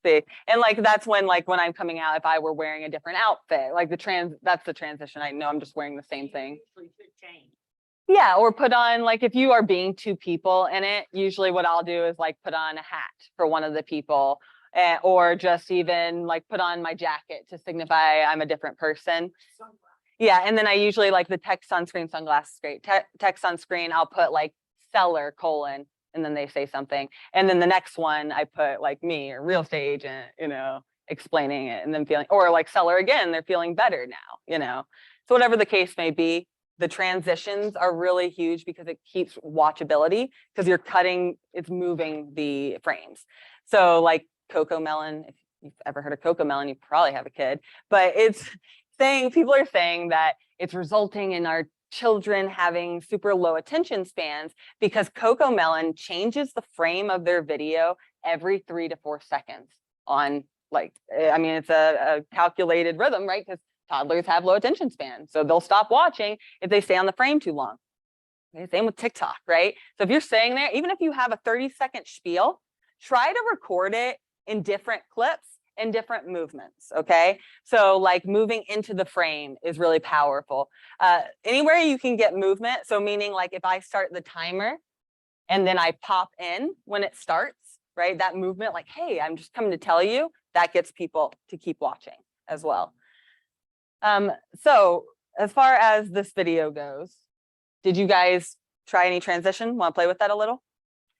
See, and like that's when I'm coming out, if I were wearing a different outfit, like that's the transition. I know I'm just wearing the same thing. Yeah, or put on, like if you are being 2 people in it, usually what I'll do is like put on a hat for one of the people, or just even like put on my jacket to signify I'm a different person. Yeah, and then I usually like the text sunscreen sunglasses, great. Text sunscreen, I'll put like seller : and then they say something. And then the next one I put like me or real estate agent, you know, explaining it and then feeling, or like seller again, they're feeling better now, you know. So whatever the case may be, the transitions are really huge because it keeps watchability because you're it's moving the frames. So like Coco Melon, if you've ever heard of Coco Melon, you probably have a kid, but people are saying that it's resulting in our children having super low attention spans because Coco Melon changes the frame of their video every 3 to 4 seconds on it's a calculated rhythm, right? Because toddlers have low attention span. So they'll stop watching if they stay on the frame too long. Okay, same with TikTok, right? So if you're saying there, even if you have a 30-second spiel, try to record it in different clips and different movements, okay? So like moving into the frame is really powerful. Anywhere you can get movement, so meaning like if I start the timer and then I pop in when it starts, right? That movement, like, hey, I'm just coming to tell you, that gets people to keep watching as well. So as far as this video goes, did you guys try any transition? Want to play with that a little?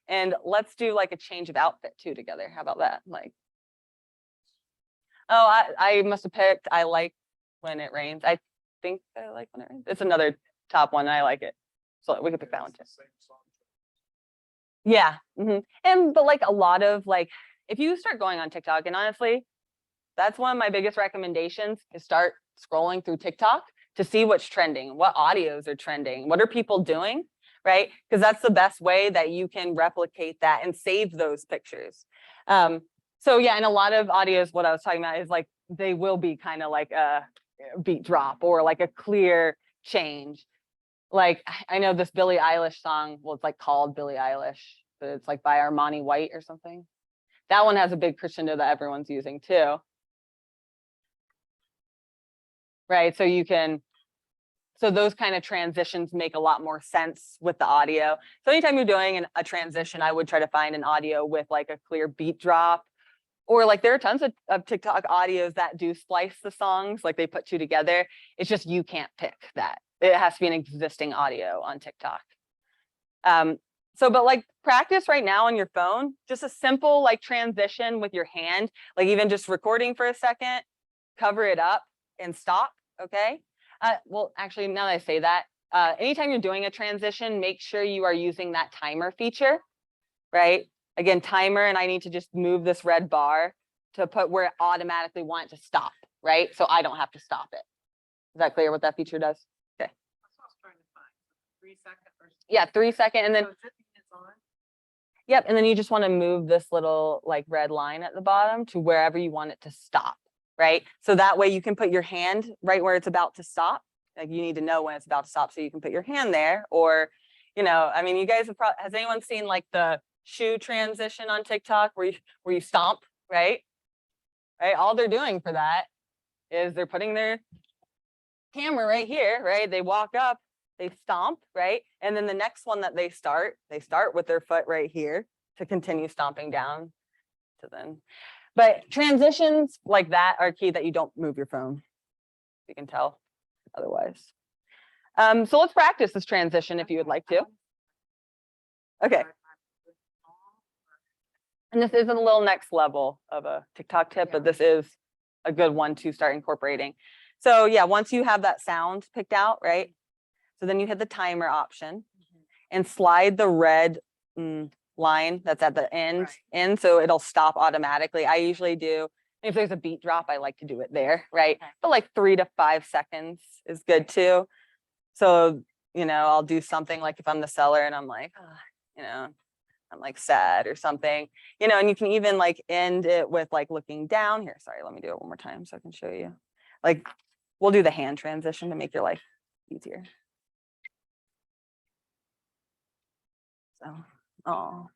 And let's do like a change of outfit too together. How about that? Like, oh, I must have picked, I like when it rains. I think I like when it rains. It's another top one. I like it. So we could pick that one too. Yeah. But like a lot of like, if you start going on TikTok, and honestly, that's one of my biggest recommendations is start scrolling through TikTok to see what's trending, what audios are trending, what are people doing, right? Because that's the best way that you can replicate that and save those pictures. So yeah, and a lot of audios, what I was talking about is like, they will be kind of like a beat drop or like a clear change. Like, I know this Billie Eilish song, well, it's like called Billie Eilish, but it's like by Armani White or something. That one has a big crescendo that everyone's using too. Right, so those kind of transitions make a lot more sense with the audio. So anytime you're doing a transition, I would try to find an audio with like a clear beat drop. Or like there are tons of TikTok audios that do splice the songs, like they put 2 together. It's just you can't pick that. It has to be an existing audio on TikTok. But like practice right now on your phone, just a simple like transition with your hand, like even just recording for a second, cover it up and stop, okay? Well, actually, now that I say that, anytime you're doing a transition, make sure you are using that timer feature, right? Again, timer, and I need to just move this red bar to put where it automatically wants to stop, right? So I don't have to stop it. Is that clear what that feature does? Okay. That's what I was trying to find. 3 second or. Yeah, 3 second, and then. So it's on. Yep, and then you just want to move this little like red line at the bottom to wherever you want it to stop, right? So that way you can put your hand right where it's about to stop. Like you need to know when it's about to stop so you can put your hand there. Or, you know, I mean, you guys have has anyone seen like the shoe transition on TikTok where you stomp, right? Right. All they're doing for that is they're putting their camera right here, right? They walk up, they stomp, right? And then the next one that they start with their foot right here to continue stomping down to then. But transitions like that are key, that you don't move your phone. You can tell otherwise. So let's practice this transition if you would like to. Okay. And this isn't a little next level of a TikTok tip, but this is a good one to start incorporating. So yeah, once you have that sound picked out, right? So then you hit the timer option and slide the red line that's at the end in, so it'll stop automatically. I usually do, if there's a beat drop, I like to do it there, right? Okay. But like 3 to 5 seconds is good too. So, you know, I'll do something like if I'm the seller and I'm like, you know, I'm like sad or something, you know, and you can even like end it with like looking down here. Sorry, let me do it one more time so I can show you. Like, we'll do the hand transition to make your life easier. So, oh,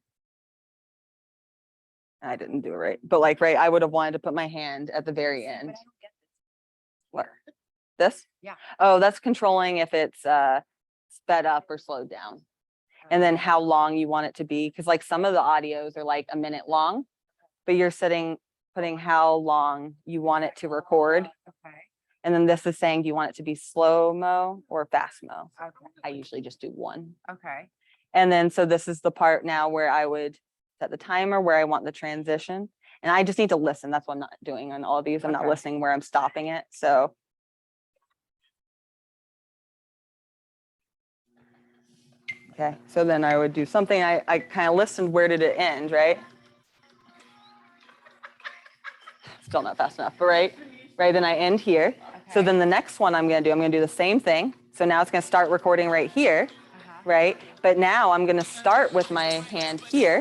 I didn't do it right, but like, right, I would have wanted to put my hand at the very end. But I don't get What? This? Yeah. Oh, that's controlling if it's sped up or slowed down. this. And then how long you want it to be. Cause like some of the audios are like a minute long, but you're putting how long you want it to record. Okay, And then this is saying, do you want it to be slow-mo or fast-mo? okay, I usually just do one. okay. And then, so this is the part now where I would set the timer where I want the transition. And I just need to listen. That's what I'm not doing on all of these. I'm not Okay. listening where I'm stopping it. So. Okay, so then I would do something, I kind of listened, where did it end, right? Still not fast enough, but right, then I end here. So Okay. then the next one I'm gonna do the same thing. So now it's gonna start recording right here, right? But now I'm gonna start with my hand here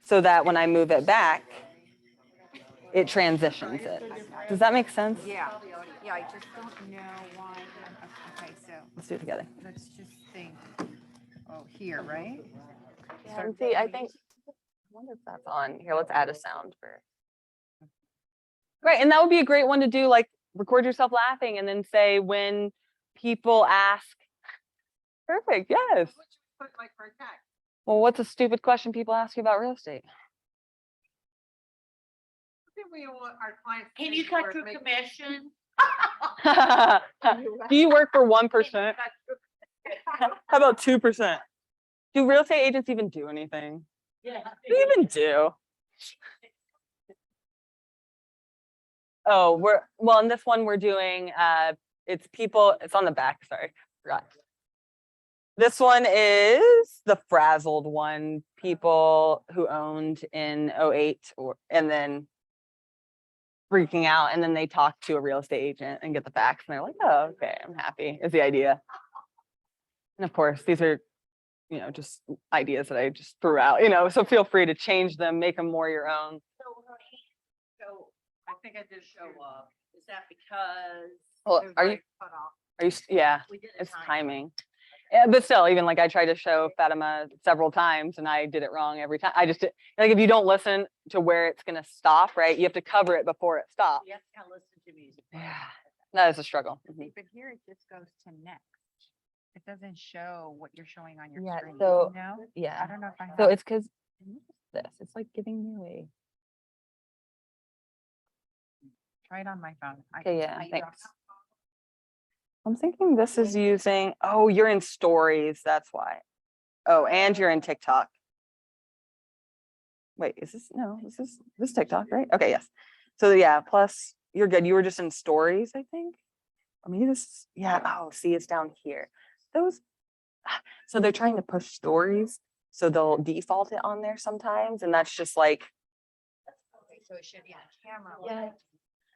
so that when I move it back, it transitions it. Does that make sense? Yeah, yeah, I just don't know why. Okay, so Let's do it together. let's just think. Oh, here, right? And see, I think, I wonder if that's on here. Let's add a sound for. Right, and that would be a great one to do, like record yourself laughing and then say when people ask. Perfect, yes. Put like for a tag. Well, what's a stupid question people ask you about real estate? I think we want our clients. to Can think you cut we're your making- commission? Do you work for 1%? How about 2%? Do real estate agents even do anything? Yeah. Do they even do? Oh, well, in this one we're doing, it's people, it's on the back, sorry, forgot. This one is the frazzled one, people who owned in 08 and then freaking out, and then they talk to a real estate agent and get the facts and they're like, oh, okay, I'm happy, is the idea. And of course, these are, you know, just ideas that I just threw out, you know, so feel free to change them, make them more your own. So I think I did show up. Is that because? Well, It was are you, like cut off. yeah, We did it's timing. Yeah, but still, even like I tried to show Fatima several times and I did it wrong every time. I just did, like, if you don't listen to where it's gonna stop, right? You have to cover it before it stops. You have to kind of listen to music. Yeah, that is a struggle. Mhm. But here it just goes to next. It doesn't show what you're showing on your Yeah, screen. so- No, I Yeah, don't know if I have. so it's because this, it's like giving you a, Try it on my phone. okay, yeah, I- thanks. I'm thinking this is using, oh, you're in stories, that's why. Oh, and you're in TikTok. Wait, is this, no, this TikTok, right? Okay, yes. So yeah, plus you're good. You were just in stories, I think. I mean, this, yeah, oh, see, it's down here. Those, so they're trying to push stories, so they'll default it on there sometimes, and that's just like, So it should be on camera. yeah,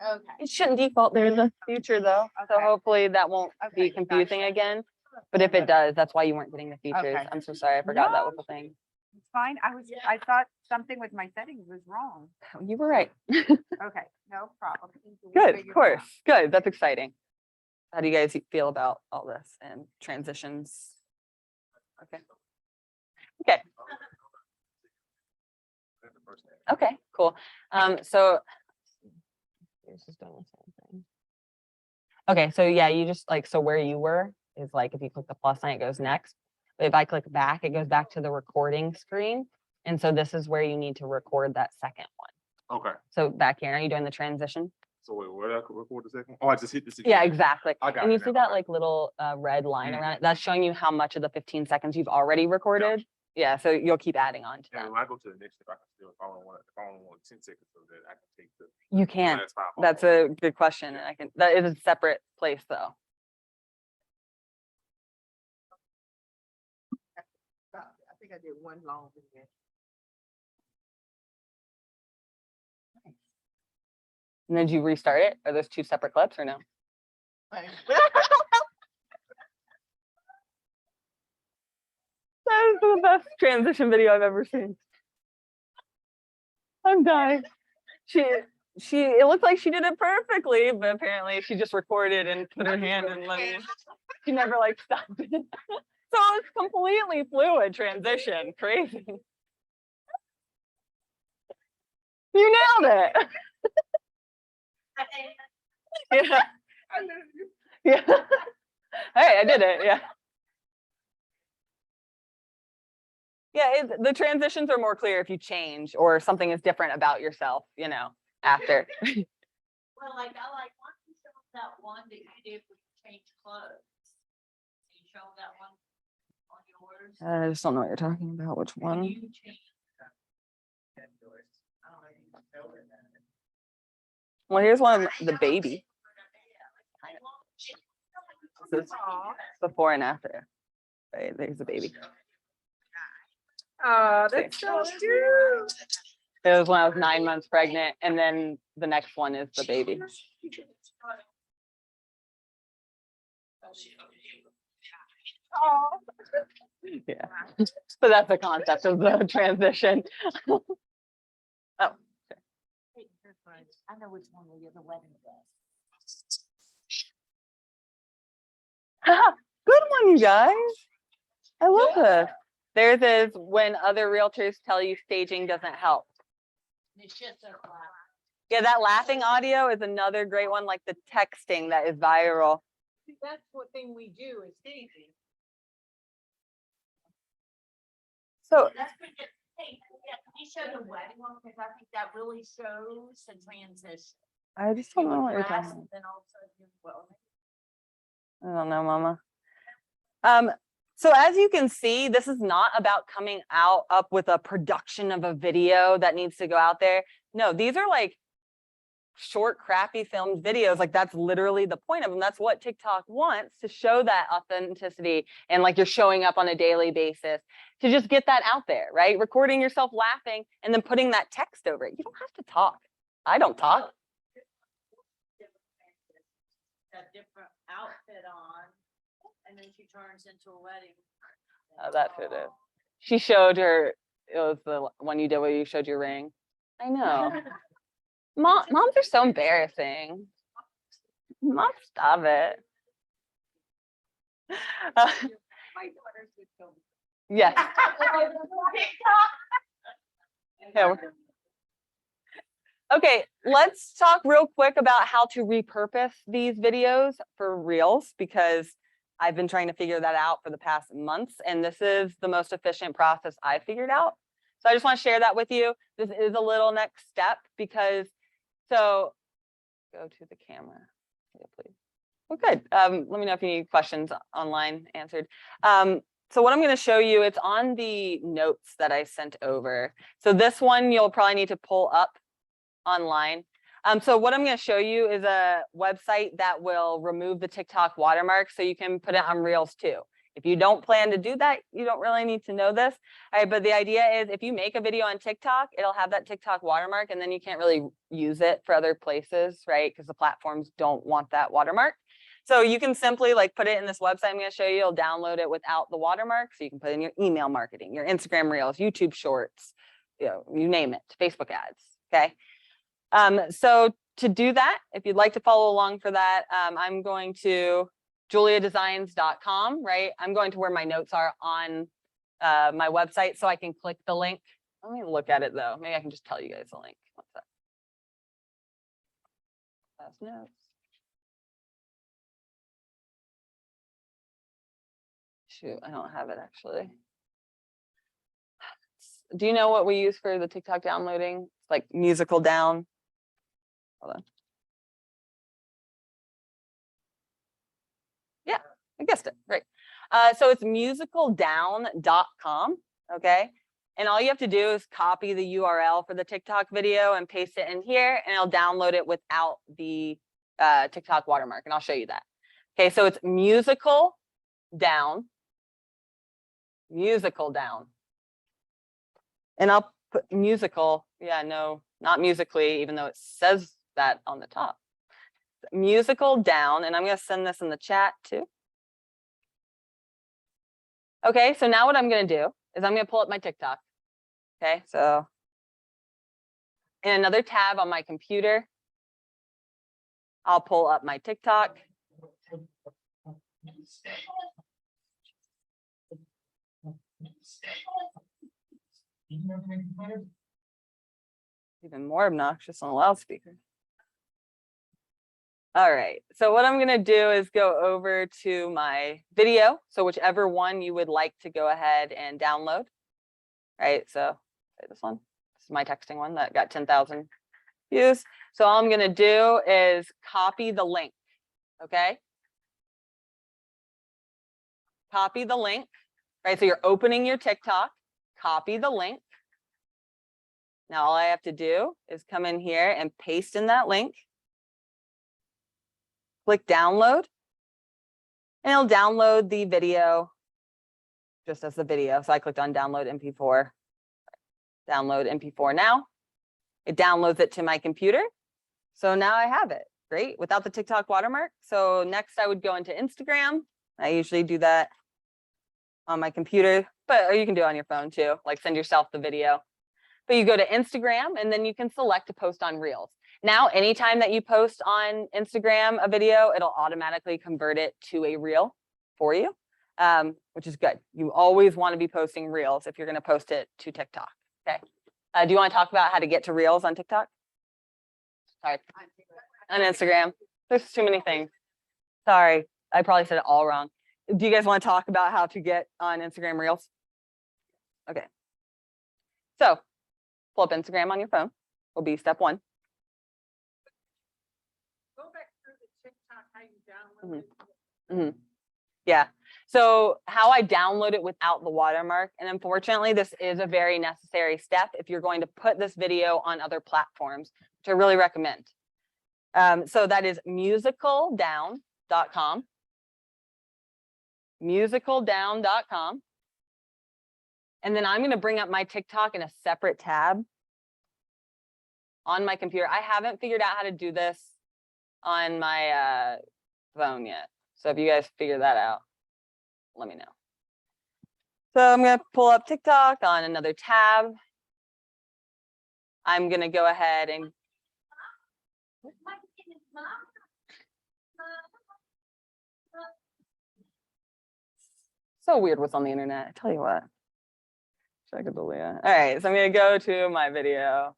Okay. it shouldn't default there in the future though. So Okay. hopefully that won't Okay, be confusing gotcha. again. But if it does, that's why you weren't getting the features. Okay. I'm so sorry, I forgot that was the thing. It's fine. I thought something with my settings was wrong. You were right. Okay, no problem. We'll Good, figure of it course. out. Good, that's exciting. How do you guys feel about all this and transitions? Okay. Okay, okay, cool. So. Yours is doing the same thing. Okay, so yeah, you just like, so where you were is like, if you click the plus sign, it goes next. But if I click back, it goes back to the recording screen. And so this is where you need to record that second one. Okay, So back here, are you doing the transition? so wait, where did I record the second? Oh, I just hit this. Yeah, again. exactly. I got And it you see now, that okay. like little red line around it? That's showing you how much of the 15 seconds you've already recorded. Yeah, so you'll keep adding on to And that. when I go to the next step, I can still, if I only want 10 seconds of that, I can take the. You can. last 5 off. That's a good question. And I can, that is a separate place though. I think I did one long video. And then did you restart it? Are those two separate clips or no? That is the best transition video I've ever seen. I'm dying. It looked like she did it perfectly, but apparently she just recorded and put her hand and let me. She never like stopped it. So it's completely fluid transition. Crazy. You nailed it. Yeah. Yeah. Hey, I did it. Yeah. Yeah, the transitions are more clear if you change or something is different about yourself, you know, after. Well, like, I like, why don't you show that one that you did with change clothes? Can you show that one on yours? I just don't know what you're talking about. Which When one? you change. I don't know if you can show it. Well, here's one of the baby. This is before and after. Right, there's the baby. Oh, that's so cute. It was when I was 9 months pregnant, and then the next one is the baby. Yeah, so that's the concept of the transition. Oh, I know which one will get the wedding dress. good one, you guys. I love this. Theirs is when other realtors tell you staging doesn't help. It's just a class. Yeah, that laughing audio is another great one, like the texting that is viral. See, that's what thing we do is staging. So That's pretty good. Hey, yeah, can you show the wedding one? Because I think that really shows the transition. I just don't You know would what you're dress talking about. and then also do well. I don't know, Mama. So as you can see, this is not about coming up with a production of a video that needs to go out there. No, these are like short, crappy filmed videos. Like that's literally the point of them. That's what TikTok wants, to show that authenticity and like you're showing up on a daily basis, to just get that out there, right? Recording yourself laughing and then putting that text over it. You don't have to talk. I don't talk. That different outfit on, and then she turns into a wedding. Oh, that's who it is. She showed her, it was the one you did where you showed your ring. I know. Moms are so embarrassing. Mom, stop it. My daughters would film. Yes. Yeah, we're- Okay, let's talk real quick about how to repurpose these videos for Reels, because I've been trying to figure that out for the past months, and this is the most efficient process I figured out. So I just want to share that with you. This is a little next step because, so go to the camera, yeah, please. Well, good. Let me know if you need questions online answered. So what I'm going to show you, it's on the notes that I sent over. So this one you'll probably need to pull up online. So what I'm going to show you is a website that will remove the TikTok watermark so you can put it on Reels too. If you don't plan to do that, you don't really need to know this. All right, but the idea is if you make a video on TikTok, it'll have that TikTok watermark and then you can't really use it for other places, right? Because the platforms don't want that watermark. So you can simply like put it in this website I'm going to show you. You'll download it without the watermark. So you can put in your email marketing, your Instagram Reels, YouTube Shorts, you name it, Facebook ads, okay? So to do that, if you'd like to follow along for that, I'm going to JuLeahDesigns.com, right? I'm going to where my notes are on my website so I can click the link. Let me look at it though. Maybe I can just tell you guys the link. What's that? That's notes. Shoot, I don't have it actually. do you know what we use for the TikTok downloading? It's like musical down. Hold on. Yeah, I guessed it, right. So it's musicaldown.com, okay? And all you have to do is copy the URL for the TikTok video and paste it in here, and it'll download it without the TikTok watermark, and I'll show you that. Okay, so it's musical down. And I'll put musical, yeah, no, not musically, even though it says that on the top. Musical down, and I'm gonna send this in the chat too. Okay, so now what I'm gonna do is I'm gonna pull up my TikTok. Okay, so in another tab on my computer, I'll pull up my TikTok. Even more obnoxious on a loudspeaker. All right, so what I'm gonna do is go over to my video. So whichever one you would like to go ahead and download. Right, so this one, this is my texting one that got 10,000 views. So all I'm gonna do is copy the link, okay? Copy the link, right? So you're opening your TikTok, copy the link. Now all I have to do is come in here and paste in that link. Click download, and it'll download the video just as the video. So I clicked on download MP4. Download MP4 now. It downloads it to my computer. So now I have it, great, without the TikTok watermark. So next I would go into Instagram. I usually do that on my computer, but you can do it on your phone too, like send yourself the video. But you go to Instagram and then you can select to post on Reels. Now, anytime that you post on Instagram a video, it'll automatically convert it to a Reel for you, which is good. You always want to be posting Reels if you're going to post it to TikTok. Okay. Do you want to talk about how to get to Reels on TikTok? Sorry, on Instagram. There's too many things. Sorry, I probably said it all wrong. Do you guys want to talk about how to get on Instagram Reels? Okay. So pull up Instagram on your phone will be step one. Go back through the TikTok, how you download it. Yeah. So how I download it without the watermark, and unfortunately, this is a very necessary step if you're going to put this video on other platforms, which I really recommend. So that is musicaldown.com. Musicaldown.com. And then I'm going to bring up my TikTok in a separate tab on my computer. I haven't figured out how to do this on my phone yet. So if you guys figure that out, let me know. So I'm going to pull up TikTok on another tab. I'm going to go ahead and so weird what's on the internet. I tell you what. Check it, JuLeah. All right, so I'm going to go to my video.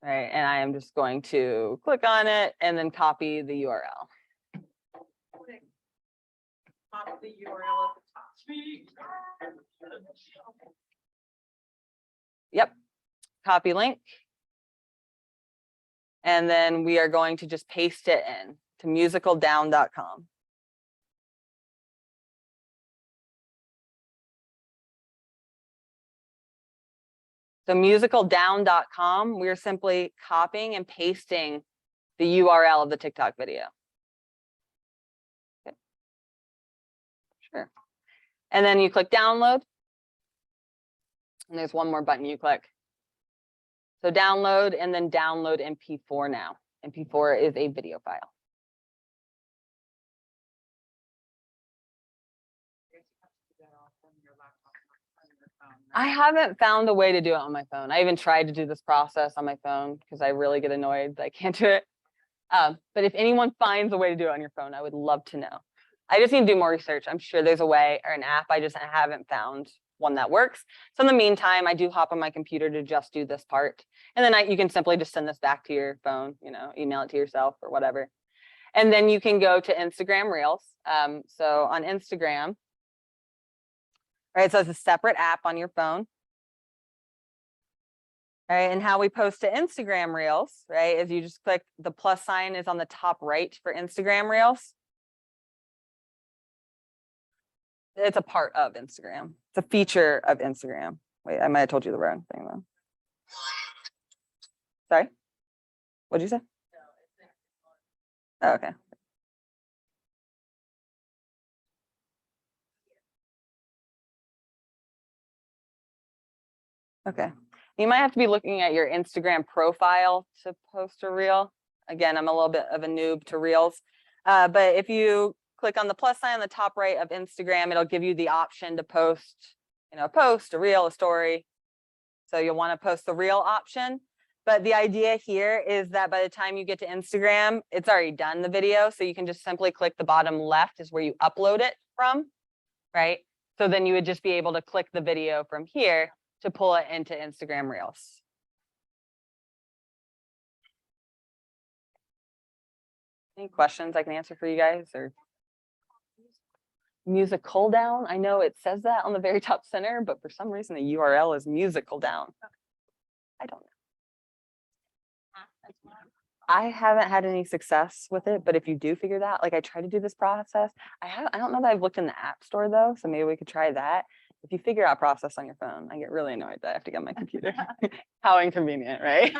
All right, and I am just going to click on it and then copy the URL. Pop the URL at the top. Yep, copy link. And then we are going to just paste it in to musicaldown.com. So musicaldown.com, we're simply copying and pasting the URL of the TikTok video. Okay. Sure. And then you click download. And there's one more button you click. So download and then download MP4 now. MP4 is a video file. I haven't found a way to do it on my phone. I even tried to do this process on my phone because I really get annoyed that I can't do it. But if anyone finds a way to do it on your phone, I would love to know. I just need to do more research. I'm sure there's a way or an app. I haven't found one that works. So in the meantime, I do hop on my computer to just do this part. And then you can simply just send this back to your phone, email it to yourself or whatever. And then you can go to Instagram Reels. So on Instagram, right? So it's a separate app on your phone. All right, and how we post to Instagram Reels, right, is you just click the plus sign is on the top right for Instagram Reels. It's a part of Instagram. It's a feature of Instagram. Wait, I might have told you the wrong thing though. Sorry, what'd you say? Oh, okay. Okay. You might have to be looking at your Instagram profile to post a reel. Again, I'm a little bit of a noob to reels. But if you click on the plus sign on the top right of Instagram, it'll give you the option to post, a reel, a story. So you'll want to post the reel option. But the idea here is that by the time you get to Instagram, it's already done the video. So you can just simply click the bottom left is where you upload it from, right? So then you would just be able to click the video from here to pull it into Instagram Reels. Any questions I can answer for you guys or musical down? I know it says that on the very top center, but for some reason the URL is musical down. I don't know. I haven't had any success with it, but if you do figure that, like I try to do this process, I don't know that I've looked in the app store though, so maybe we could try that. If you figure out process on your phone, I get really annoyed that I have to get on my computer. How inconvenient, right?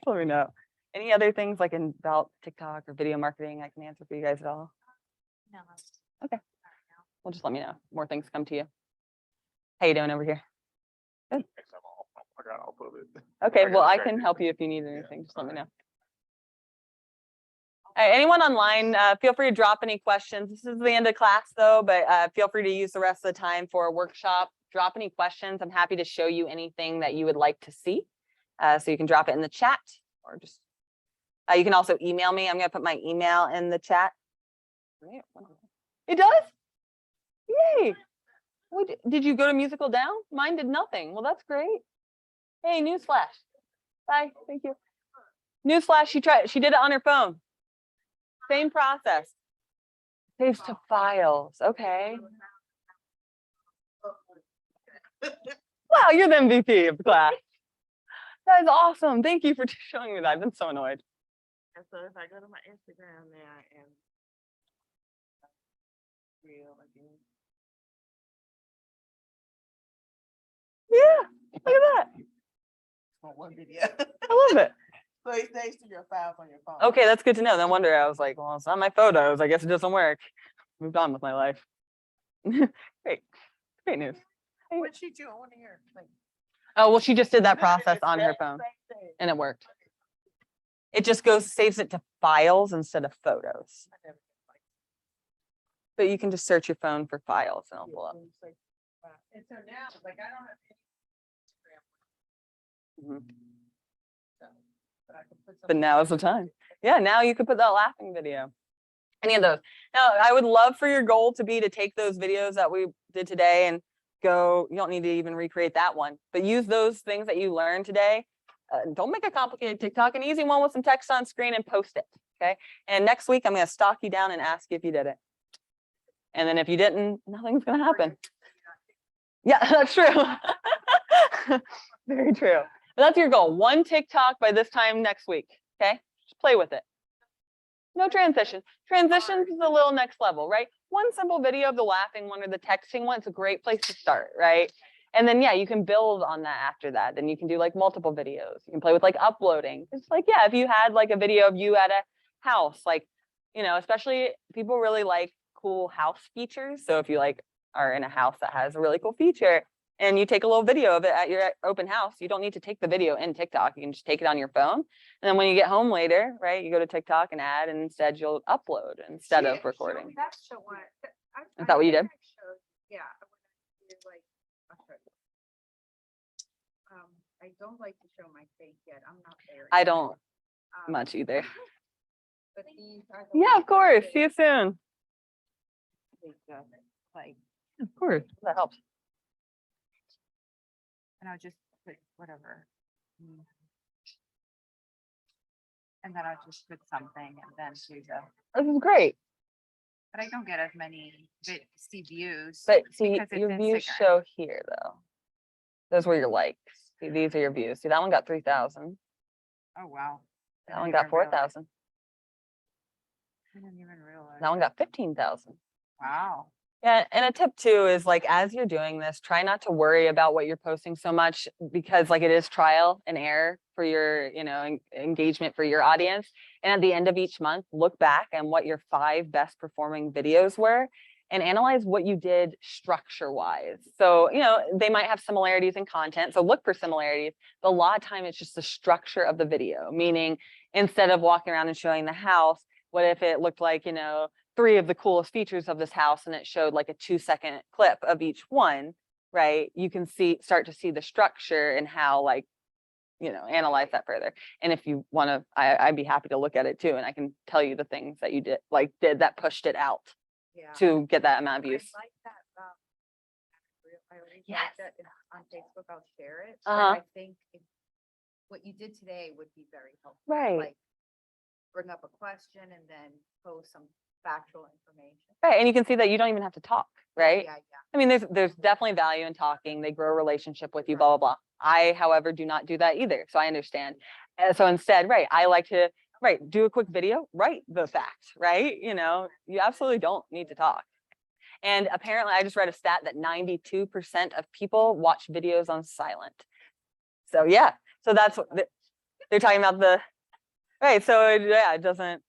Let me know. Any other things like about TikTok or video marketing I can answer for you guys at all? No. Okay. Well, just let me know. More things come to you. How you doing over here? Good. I got off of it. Okay, well, I check can it. help you if you need anything. Just let me know. All right, anyone online, feel free to drop any questions. This is the end of class though, but feel free to use the rest of the time for a workshop. Drop any questions. I'm happy to show you anything that you would like to see. So you can drop it in the chat or just, you can also email me. I'm gonna put my email in the chat. It does? Yay. Did you go to Musical Down? Mine did nothing. Well, that's great. Hey, newsflash. Bye, thank you. Newsflash, she did it on her phone. Same process. Saves to files, okay. Wow, you're the MVP of the class. That is awesome. Thank you for showing me that. I've been so annoyed. And so if I go to my Instagram now and reel again. Yeah, look at that. On one video. I love it. So it stays to your files on your phone. Okay, that's good to know. No wonder I was like, well, it's not my photos. I guess it doesn't work. Moved on with my life. Great. Great news. What'd she do on here? Like, Oh, well, she just did that process on her phone and it worked. It just saves it to files instead of photos. But you can just search your phone for files and it'll pull up. And so now, like, I don't have any Instagram. Mhm. So, but I can put But now is the time. Yeah, now you could put that laughing video. Any of those. Now, I would love for your goal to be to take those videos that we did today and go, you don't need to even recreate that one, but use those things that you learned today. Don't make a complicated TikTok, an easy one with some text on screen and post it, okay? And next week, I'm gonna stalk you down and ask you if you did it. And then if you didn't, nothing's gonna happen. Yeah, that's true. Very true. But that's your goal. One TikTok by this time next week, okay? Just play with it. No transition. Transitions is a little next level, right? One simple video of the laughing one or the texting one, it's a great place to start, right? And then, yeah, you can build on that after that. Then you can do like multiple videos. You can play with like uploading. It's like, yeah, if you had like a video of you at a house, like, especially people really like cool house features. So if you like are in a house that has a really cool feature and you take a little video of it at your open house, you don't need to take the video in TikTok. You can just take it on your phone. And then when you get home later, right, you go to TikTok and add, and instead you'll upload instead of recording. That's the one. Is that what you did? Yeah. Like, I don't like to show my face yet. I'm not there. I don't Um, much either. But these are the Yeah, ones of course. that See you soon. like, Of course. That helps. And I'll just put whatever. And then I'll just put something and then do the. This is great. But I don't get as many see views. But see, because it's your views Instagram. show here though. Those were your likes. See, these are your views. See, that one got 3,000. Oh, wow. I That one didn't got even realize. 4,000. I didn't even realize. That one got 15,000. Wow. Yeah, and a tip too is like as you're doing this, try not to worry about what you're posting so much because like it is trial and error for your, engagement for your audience. And at the end of each month, look back and what your 5 best performing videos were and analyze what you did structure wise. So, they might have similarities in content. So look for similarities, but a lot of time it's just the structure of the video, meaning instead of walking around and showing the house, what if it looked like, 3 of the coolest features of this house and it showed like a 2-second clip of each one, right? You can start to see the structure and how like, analyze that further. And if you want to, I'd be happy to look at it too. And I can tell you the things that you did that pushed it out Yeah. to get that amount of I views. like that, I always Yes. like that. If on Facebook, I'll share it. But Uh-huh. I think what you did today would be very helpful. Right. Like, bring up a question and then post some factual information. Right. And you can see that you don't even have to talk, right? Yeah, I mean, there's definitely value in talking. They grow a relationship with you, blah, blah, blah. I, however, do not do that either. So I understand. And so instead, right, I like to, do a quick video, write the facts, right? You absolutely don't need to talk. And apparently I just read a stat that 92% of people watch videos on silent. So yeah, so that's what they're talking about right. So it doesn't,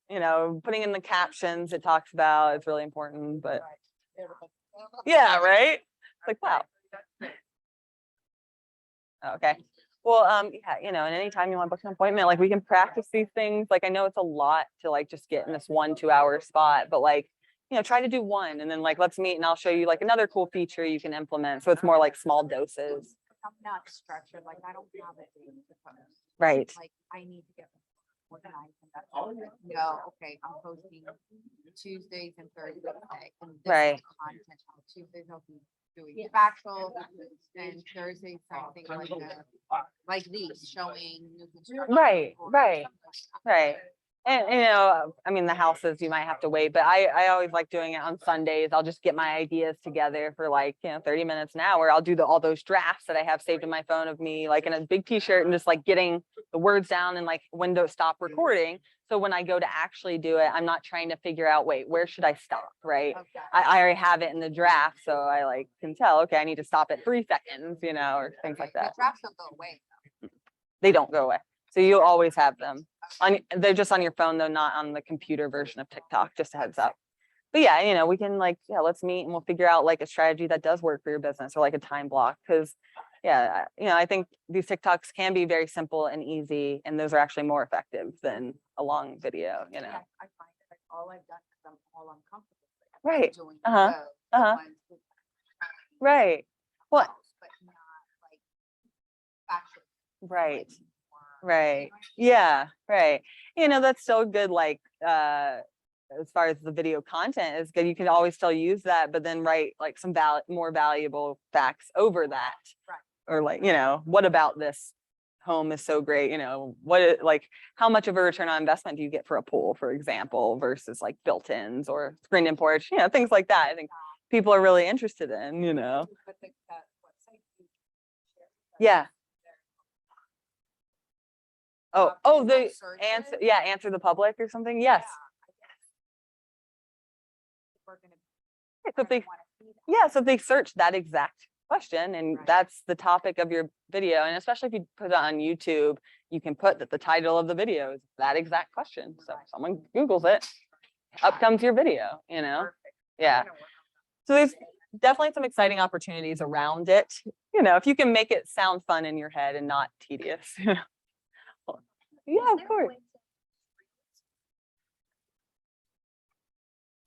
putting in the captions it talks about, it's really important, but yeah, right. It's like, wow. Okay. Well, yeah, and anytime you want to book an appointment, like we can practice these things. Like I know it's a lot to like just get in this 1-2 hour spot, but like, try to do one and then like let's meet and I'll show you like another cool feature you can implement. So it's more like small doses. I'm not structured, like I don't have a thing to post. Right. Like I need to get organized and that's all. No, okay, I'm posting Tuesdays and Thursdays. And this is Right. content on Tuesdays, I'll be doing factual and Thursdays, something like these, showing new construction. Right, or right, something like that. right. And I mean, the houses you might have to wait, but I always like doing it on Sundays. I'll just get my ideas together for like, 30 minutes an hour. I'll do all those drafts that I have saved in my phone of me, like in a big t-shirt and just like getting the words down and like when to stop recording. So when I go to actually do it, I'm not trying to figure out, wait, where should I stop? Right. Okay. I already have it in the draft. So I like can tell, okay, I need to stop at 3 seconds, or things like The that. drafts don't go away. They don't go away. So you'll always have them they're just on your phone though, not on the computer version of Tick-Tock, just a heads up. But yeah, we can like, let's meet and we'll figure out like a strategy that does work for your business or like a time block. Cause yeah, I think these TikToks can be very simple and easy. And those are actually more effective than a long video, Yeah, I find it like all I've done, because I'm all uncomfortable with. Right. Doing Uh-huh. the Uh-huh. ones with, Right. Well, but not like factual. right. like, Right. Yeah. Right. That's still good. Like, as far as the video content is good, you can always still use that, but then write like some more valuable facts over that. Right. Or like, what about this home is so great? Like how much of a return on investment do you get for a pool, for example, versus like built-ins or screened-in porch, things like that. I think people are really interested in, But that website you share, Yeah. Oh, the search answer, it? answer the public or something. Yes. Yeah, I guess. We're gonna. Yeah, so if they, wanna see that. so if they search that exact question and Right. that's the topic of your video, and especially if you put it on YouTube, you can put that the title of the video is that exact question. So if someone Googles it, up comes your video, Perfect. Yeah. I'm gonna work on So there's definitely some exciting opportunities around it. If you can make it sound fun in your head and not tedious. Yeah, of course.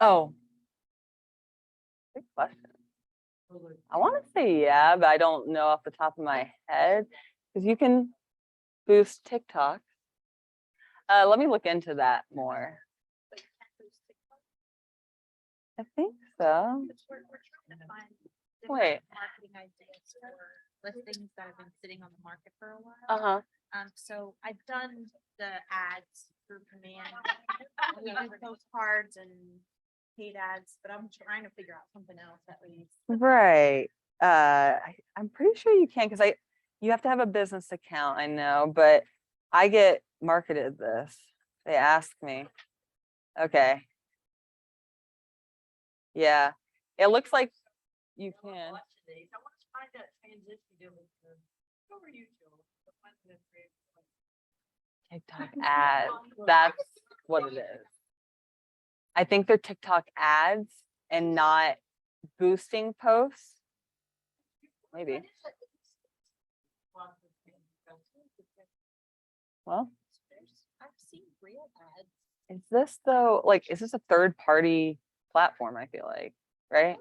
Oh. Good question. I want to say yeah, but I don't know off the top of my head because you can boost TikTok. Let me look into that more. I think so. We're trying to find Wait. marketing ideas for listings that have been sitting on the market for a while. Uh-huh. So I've done the ads through command. We do postcards and paid ads, but I'm trying to figure out something else at least. Right. I'm pretty sure you can, because you have to have a business account, I know, but I get marketed this. They ask me. Okay. Yeah, it looks like you I can. want to find that transition doing. Who are you, Joel? TikTok ads. That's what it is. I think they're TikTok ads and not boosting posts. Maybe. Well, I've seen real ads. is this though, like, is this a third party platform? I feel like, right?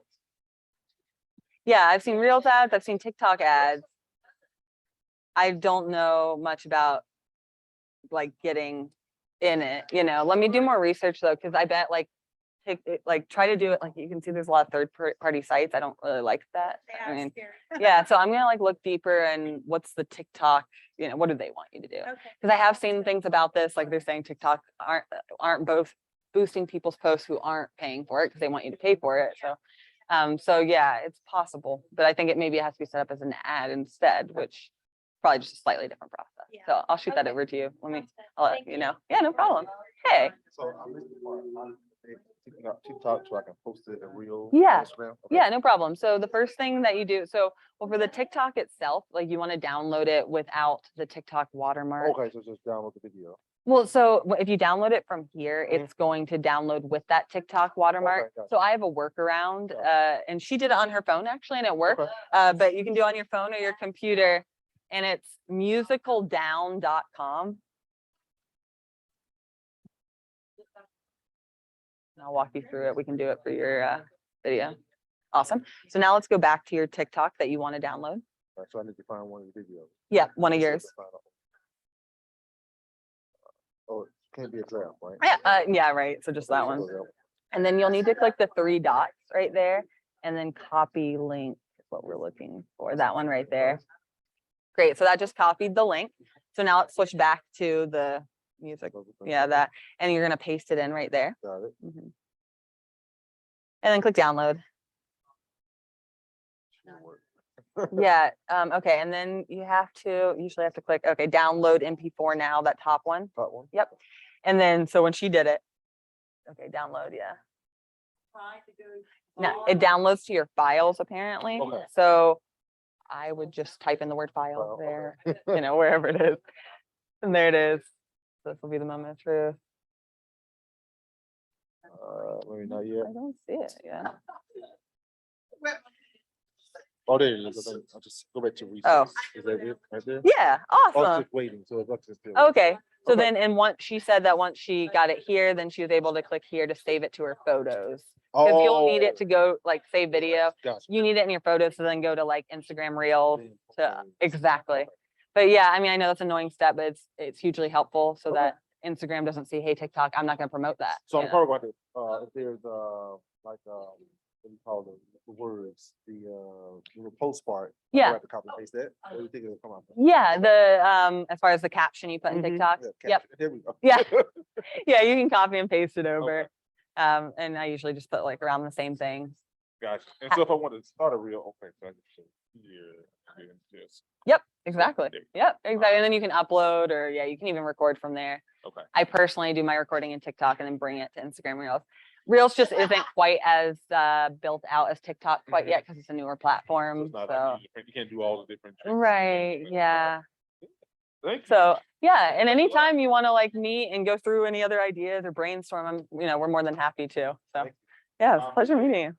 Yeah, I've seen Reels ads, I've seen TikTok ads. I don't know much about like getting in it, let me do more research though, because I bet like try to do it, like you can see there's a lot of party sites. I don't really like that. I mean, yeah, so I'm gonna like look deeper and what's the TikTok, what do they want you to do? Okay. Because I have seen things about this, like they're saying TikTok aren't both boosting people's posts who aren't paying for it because they want you to pay for it. So yeah, it's possible, but I think maybe it has to be set up as an ad instead, which probably just a slightly different process. Yeah. So I'll shoot that Okay. over to you. Sounds good. I'll let Thank you know. Yeah, no problem. Hey. So I missed the part. TikTok so I can post it in real. Yeah. Instagram. Okay. Yeah, no problem. So the first thing that you do, well, for the TikTok itself, like you want to download it without the TikTok watermark. Okay, so just download the video. Well, so if you download it from here, it's going to download with that TikTok watermark. gotcha. So I have a workaround, and she did it on her phone actually, and it worked. Okay. But you can do it on your phone or your computer, and it's musicaldown.com. And I'll walk you through it. We can do it for your video. Awesome. So now let's go back to your TikTok that you want to download. Alright, so I need to find one of the videos. Yeah, one of yours. Oh, it can't be a draft, right? Yeah, right. So just that one. And then you'll need to click the three dots right there and then copy link is what we're looking for. That one right there. Great. So that just copied the link. So now let's switch back to the music. Yeah, that. And you're going to paste it in right there. Got it. Mhm. And then click download. Should work. Yeah. Okay. And then you usually have to click, okay, download MP4 now, that top one. That one. Yep. And then, so when she did it, okay, download, yeah. Try to go. Now it downloads to your files apparently. Okay. So I would just type in the word file File, there, okay. wherever it is. And there it is. This will be the moment of truth. Maybe not yet. I don't see it. Yeah. Oh, there it is. I'll just go back to research. Oh. Is that it right there? Yeah. Oh, it's Awesome. just waiting. So it's up to still. Okay. So Okay. then, and once she said that once she got it here, then she was able to click here to save it to her photos. Because you'll need it to go like save video. Gotcha. You need it in your photos to then go to like Instagram Reels to exactly. But yeah, I mean, I know that's an annoying step, but it's hugely helpful so Okay. that Instagram doesn't see, hey, TikTok, I'm not going to promote that. So you I'm know? probably about to, if there's like what do you call the words, the little post part. I Yeah. have to copy and paste that. What do you think it'll come out? Yeah, the as far as the caption you put in Mhm. TikTok. Yeah, Yep. caption. There we go. Yeah. Yeah, you can copy and paste it over. And I usually just put like around the same thing. Gotcha. And so if I want to start a reel, okay, so I just say here, this. Yep, exactly. There. Yep, exactly. And then you can upload or yeah, you can even record from there. Okay. I personally do my recording in TikTok and then bring it to Instagram Reels. Reels just isn't quite as built out as TikTok quite Mhm. yet because it's a newer So platform. it's not So like you can't do all the different. tricks. right, yeah. Thank you. So yeah, and anytime you want to like meet and go through any other ideas or brainstorm, we're more than happy to. So Thank you. yeah, it's a pleasure meeting you.